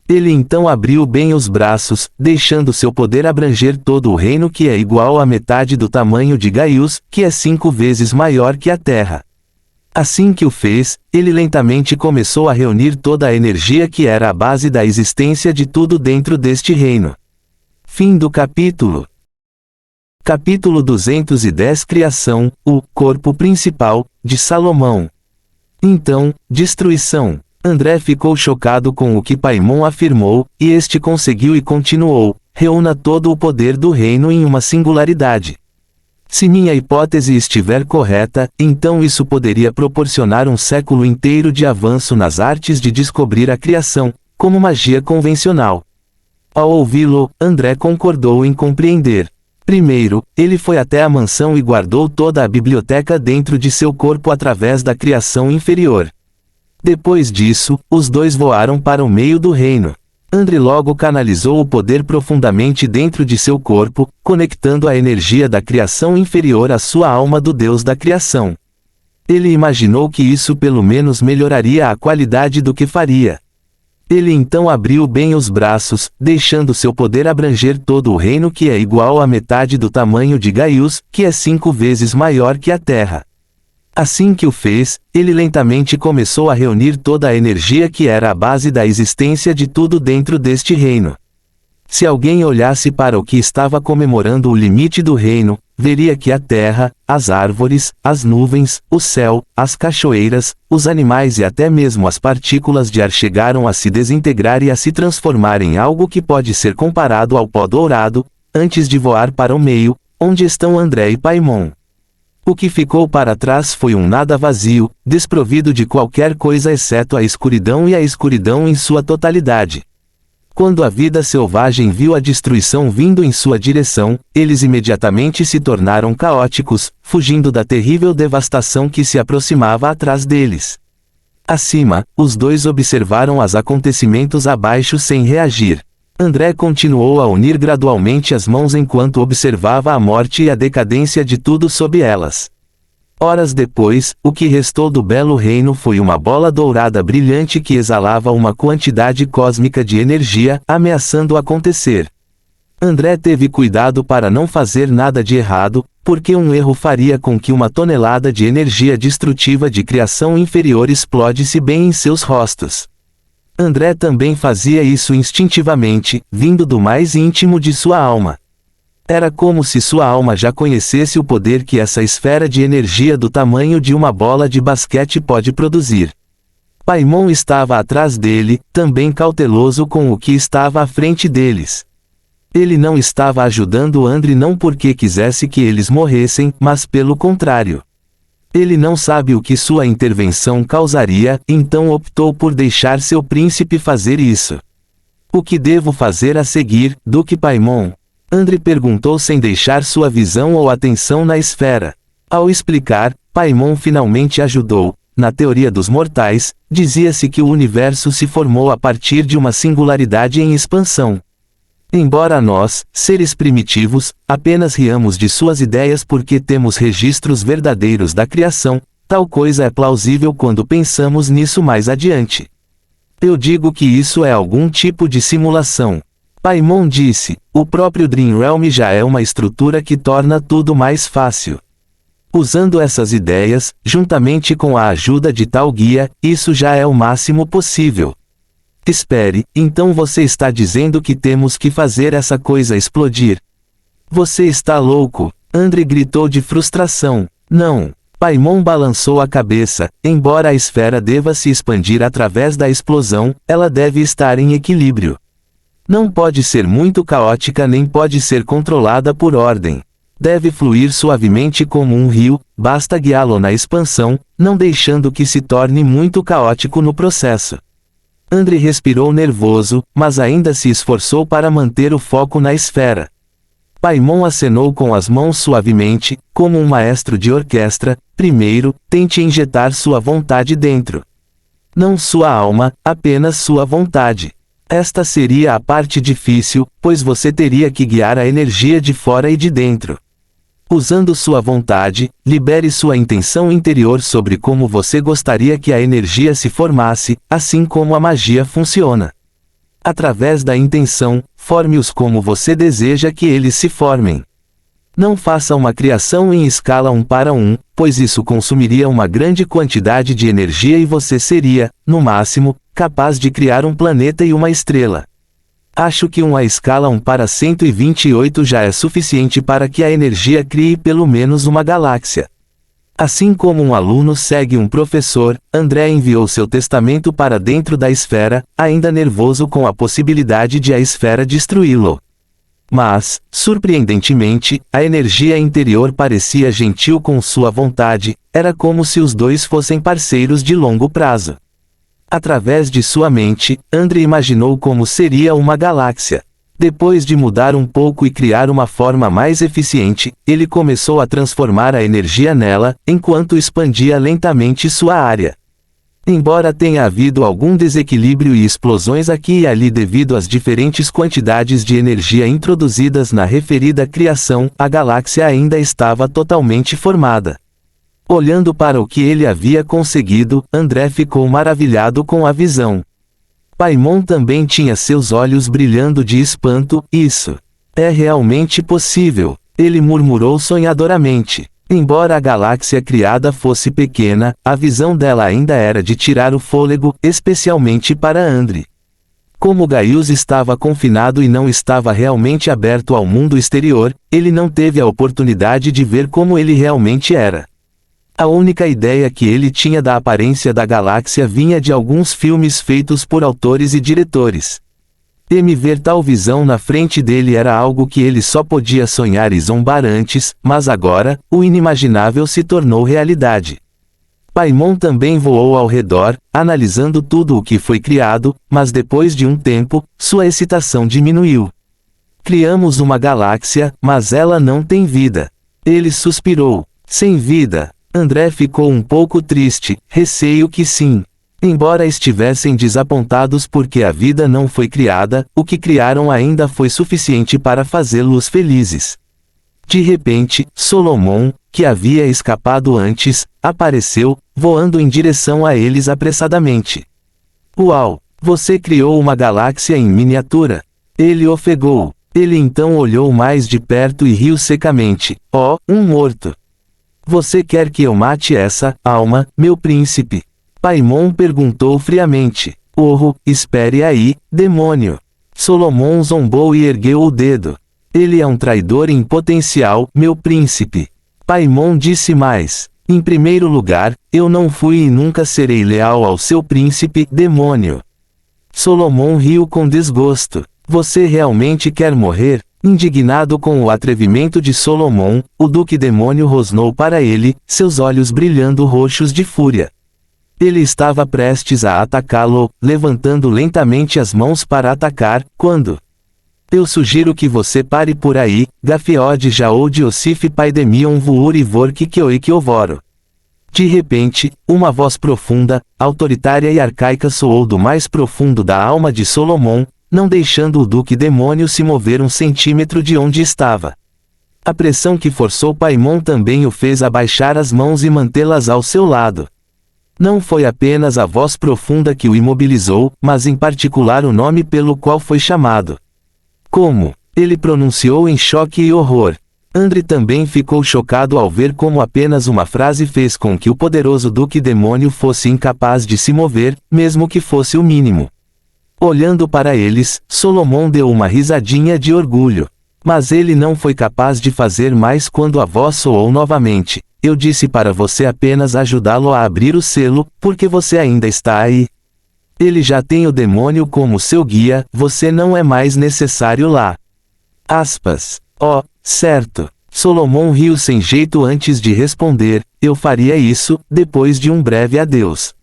Ele então abriu bem os braços, deixando seu poder abranger todo o reino que é igual à metade do tamanho de Gaius, que é 5 vezes maior que a Terra. Assim que o fez, ele lentamente começou a reunir toda a energia que era a base da existência de tudo dentro deste reino. Fim do capítulo. Capítulo 210 Criação, o corpo principal, de Salomão. Então, destruição. André ficou chocado com o que Paimon afirmou, e este conseguiu e continuou: reúna todo o poder do reino em uma singularidade. Se minha hipótese estiver correta, então isso poderia proporcionar um século inteiro de avanço nas artes de descobrir a criação, como magia convencional. Ao ouvi-lo, André concordou em compreender. Primeiro, ele foi até a mansão e guardou toda a biblioteca dentro de seu corpo através da criação inferior. Depois disso, os dois voaram para o meio do reino. André logo canalizou o poder profundamente dentro de seu corpo, conectando a energia da criação inferior à sua alma do Deus da criação. Ele imaginou que isso pelo menos melhoraria a qualidade do que faria. Ele então abriu bem os braços, deixando seu poder abranger todo o reino, que é igual à metade do tamanho de Gaius, que é 5 vezes maior que a Terra. Assim que o fez, ele lentamente começou a reunir toda a energia que era a base da existência de tudo dentro deste reino. Se alguém olhasse para o que estava comemorando o limite do reino, veria que a terra, as árvores, as nuvens, o céu, as cachoeiras, os animais e até mesmo as partículas de ar chegaram a se desintegrar e a se transformar em algo que pode ser comparado ao pó dourado, antes de voar para o meio, onde estão André e Paimon. O que ficou para trás foi um nada vazio, desprovido de qualquer coisa exceto a escuridão, e a escuridão em sua totalidade. Quando a vida selvagem viu a destruição vindo em sua direção, eles imediatamente se tornaram caóticos, fugindo da terrível devastação que se aproximava atrás deles. Acima, os dois observaram os acontecimentos abaixo sem reagir. André continuou a unir gradualmente as mãos enquanto observava a morte e a decadência de tudo sob elas. Horas depois, o que restou do belo reino foi uma bola dourada brilhante que exalava uma quantidade cósmica de energia, ameaçando acontecer. André teve cuidado para não fazer nada de errado, porque um erro faria com que uma tonelada de energia destrutiva de criação inferior explodisse bem em seus rostos. André também fazia isso instintivamente, vindo do mais íntimo de sua alma. Era como se sua alma já conhecesse o poder que essa esfera de energia do tamanho de uma bola de basquete pode produzir. Paimon estava atrás dele, também cauteloso com o que estava à frente deles. Ele não estava ajudando André não porque quisesse que eles morressem, mas pelo contrário. Ele não sabe o que sua intervenção causaria, então optou por deixar seu príncipe fazer isso. O que devo fazer a seguir, Duque Paimon? André perguntou sem deixar sua visão ou atenção na esfera. Ao explicar, Paimon finalmente ajudou. Na teoria dos mortais, dizia-se que o universo se formou a partir de uma singularidade em expansão. Embora nós, seres primitivos, apenas riamos de suas ideias porque temos registros verdadeiros da criação, tal coisa é plausível quando pensamos nisso mais adiante. Eu digo que isso é algum tipo de simulação. Paimon disse, o próprio Dream Realm já é uma estrutura que torna tudo mais fácil. Usando essas ideias, juntamente com a ajuda de tal guia, isso já é o máximo possível. Espere, então você está dizendo que temos que fazer essa coisa explodir? Você está louco? André gritou de frustração. Não. Paimon balançou a cabeça. Embora a esfera deva se expandir através da explosão, ela deve estar em equilíbrio. Não pode ser muito caótica nem pode ser controlada por ordem. Deve fluir suavemente como um rio, basta guiá-lo na expansão, não deixando que se torne muito caótico no processo. André respirou nervoso, mas ainda se esforçou para manter o foco na esfera. Paimon acenou com as mãos suavemente, como um maestro de orquestra. Primeiro, tente injetar sua vontade dentro. Não sua alma, apenas sua vontade. Esta seria a parte difícil, pois você teria que guiar a energia de fora e de dentro. Usando sua vontade, libere sua intenção interior sobre como você gostaria que a energia se formasse, assim como a magia funciona. Através da intenção, forme-os como você deseja que eles se formem. Não faça uma criação em escala 1 para 1, pois isso consumiria uma grande quantidade de energia e você seria, no máximo, capaz de criar um planeta e uma estrela. Acho que a escala 1 para 128 já é suficiente para que a energia crie pelo menos uma galáxia. Assim como um aluno segue um professor, André enviou seu testamento para dentro da esfera, ainda nervoso com a possibilidade de a esfera destruí-lo. Mas, surpreendentemente, a energia interior parecia gentil com sua vontade, era como se os dois fossem parceiros de longo prazo. Através de sua mente, André imaginou como seria uma galáxia. Depois de mudar um pouco e criar uma forma mais eficiente, ele começou a transformar a energia nela, enquanto expandia lentamente sua área. Embora tenha havido algum desequilíbrio e explosões aqui e ali devido às diferentes quantidades de energia introduzidas na referida criação, a galáxia ainda estava totalmente formada. Olhando para o que ele havia conseguido, André ficou maravilhado com a visão. Paimon também tinha seus olhos brilhando de espanto. Isso é realmente possível, ele murmurou sonhadoramente. Embora a galáxia criada fosse pequena, a visão dela ainda era de tirar o fôlego, especialmente para André. Como Gaius estava confinado e não estava realmente aberto ao mundo exterior, ele não teve a oportunidade de ver como ele realmente era. A única ideia que ele tinha da aparência da galáxia vinha de alguns filmes feitos por autores e diretores. Ver tal visão na frente dele era algo que ele só podia sonhar e zombar antes, mas agora, o inimaginável se tornou realidade. Paimon também voou ao redor, analisando tudo o que foi criado, mas depois de um tempo, sua excitação diminuiu. Criamos uma galáxia, mas ela não tem vida. Ele suspirou. Sem vida. André ficou um pouco triste, receio que sim. Embora estivessem desapontados porque a vida não foi criada, o que criaram ainda foi suficiente para fazê-los felizes. De repente, Solomon, que havia escapado antes, apareceu, voando em direção a eles apressadamente. Uau! Você criou uma galáxia em miniatura. Ele ofegou. Ele então olhou mais de perto e riu secamente. Oh, um morto! Você quer que eu mate essa alma, meu príncipe? Paimon perguntou friamente. Oh, espere aí, demônio. Solomon zombou e ergueu o dedo. Ele é um traidor em potencial, meu príncipe. Paimon disse mais. Em primeiro lugar, eu não fui e nunca serei leal ao seu príncipe, demônio. Solomon riu com desgosto. Você realmente quer morrer? Indignado com o atrevimento de Solomon, o Duque Demônio rosnou para ele, seus olhos brilhando roxos de fúria. Ele estava prestes a atacá-lo, levantando lentamente as mãos para atacar, quando... Eu sugiro que você pare por aí, Gafiod Jaod Ossif Paidemion Vuur Ivork Kioik Ovoro. De repente, uma voz profunda, autoritária e arcaica soou do mais profundo da alma de Solomon, não deixando o Duque Demônio se mover um centímetro de onde estava. A pressão que forçou Paimon também o fez abaixar as mãos e mantê-las ao seu lado. Não foi apenas a voz profunda que o imobilizou, mas em particular o nome pelo qual foi chamado. Como? Ele pronunciou em choque e horror. André também ficou chocado ao ver como apenas uma frase fez com que o poderoso Duque Demônio fosse incapaz de se mover, mesmo que fosse o mínimo. Olhando para eles, Solomon deu uma risadinha de orgulho. Mas ele não foi capaz de fazer mais quando a voz soou novamente. Eu disse para você apenas ajudá-lo a abrir o selo, porque você ainda está aí. Ele já tem o demônio como seu guia, você não é mais necessário lá. Aspas. Oh, certo. Solomon riu sem jeito antes de responder, eu faria isso, depois de um breve adeus.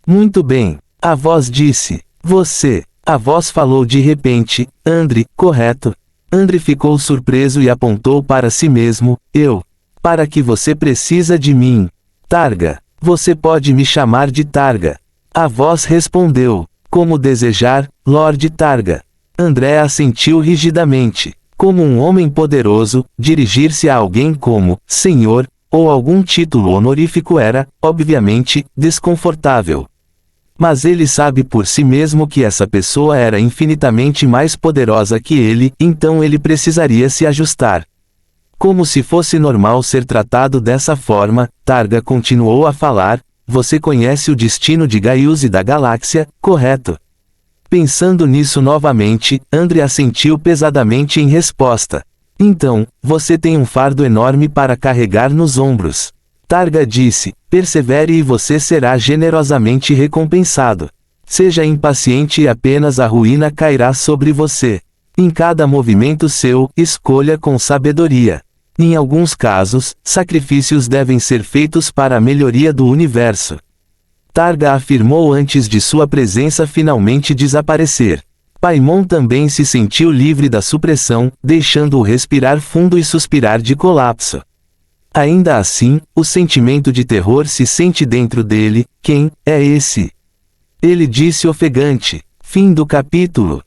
Muito bem. A voz disse. Você. A voz falou de repente, André, correto? André ficou surpreso e apontou para si mesmo, eu. Para que você precisa de mim? Targa. Você pode me chamar de Targa. A voz respondeu, como desejar, Lord Targa. André assentiu rigidamente. Como um homem poderoso, dirigir-se a alguém como, Senhor, ou algum título honorífico era, obviamente, desconfortável. Mas ele sabe por si mesmo que essa pessoa era infinitamente mais poderosa que ele, então ele precisaria se ajustar. Como se fosse normal ser tratado dessa forma, Targa continuou a falar, você conhece o destino de Gaius e da galáxia, correto? Pensando nisso novamente, Andre assentiu pesadamente em resposta. Então, você tem um fardo enorme para carregar nos ombros. Targa disse, persevere e você será generosamente recompensado. Seja impaciente e apenas a ruína cairá sobre você. Em cada movimento seu, escolha com sabedoria. Em alguns casos, sacrifícios devem ser feitos para a melhoria do universo. Targa afirmou antes de sua presença finalmente desaparecer. Paimon também se sentiu livre da supressão, deixando-o respirar fundo e suspirar de colapso. Ainda assim, o sentimento de terror se sente dentro dele. Quem é esse? Ele disse ofegante. Fim do capítulo.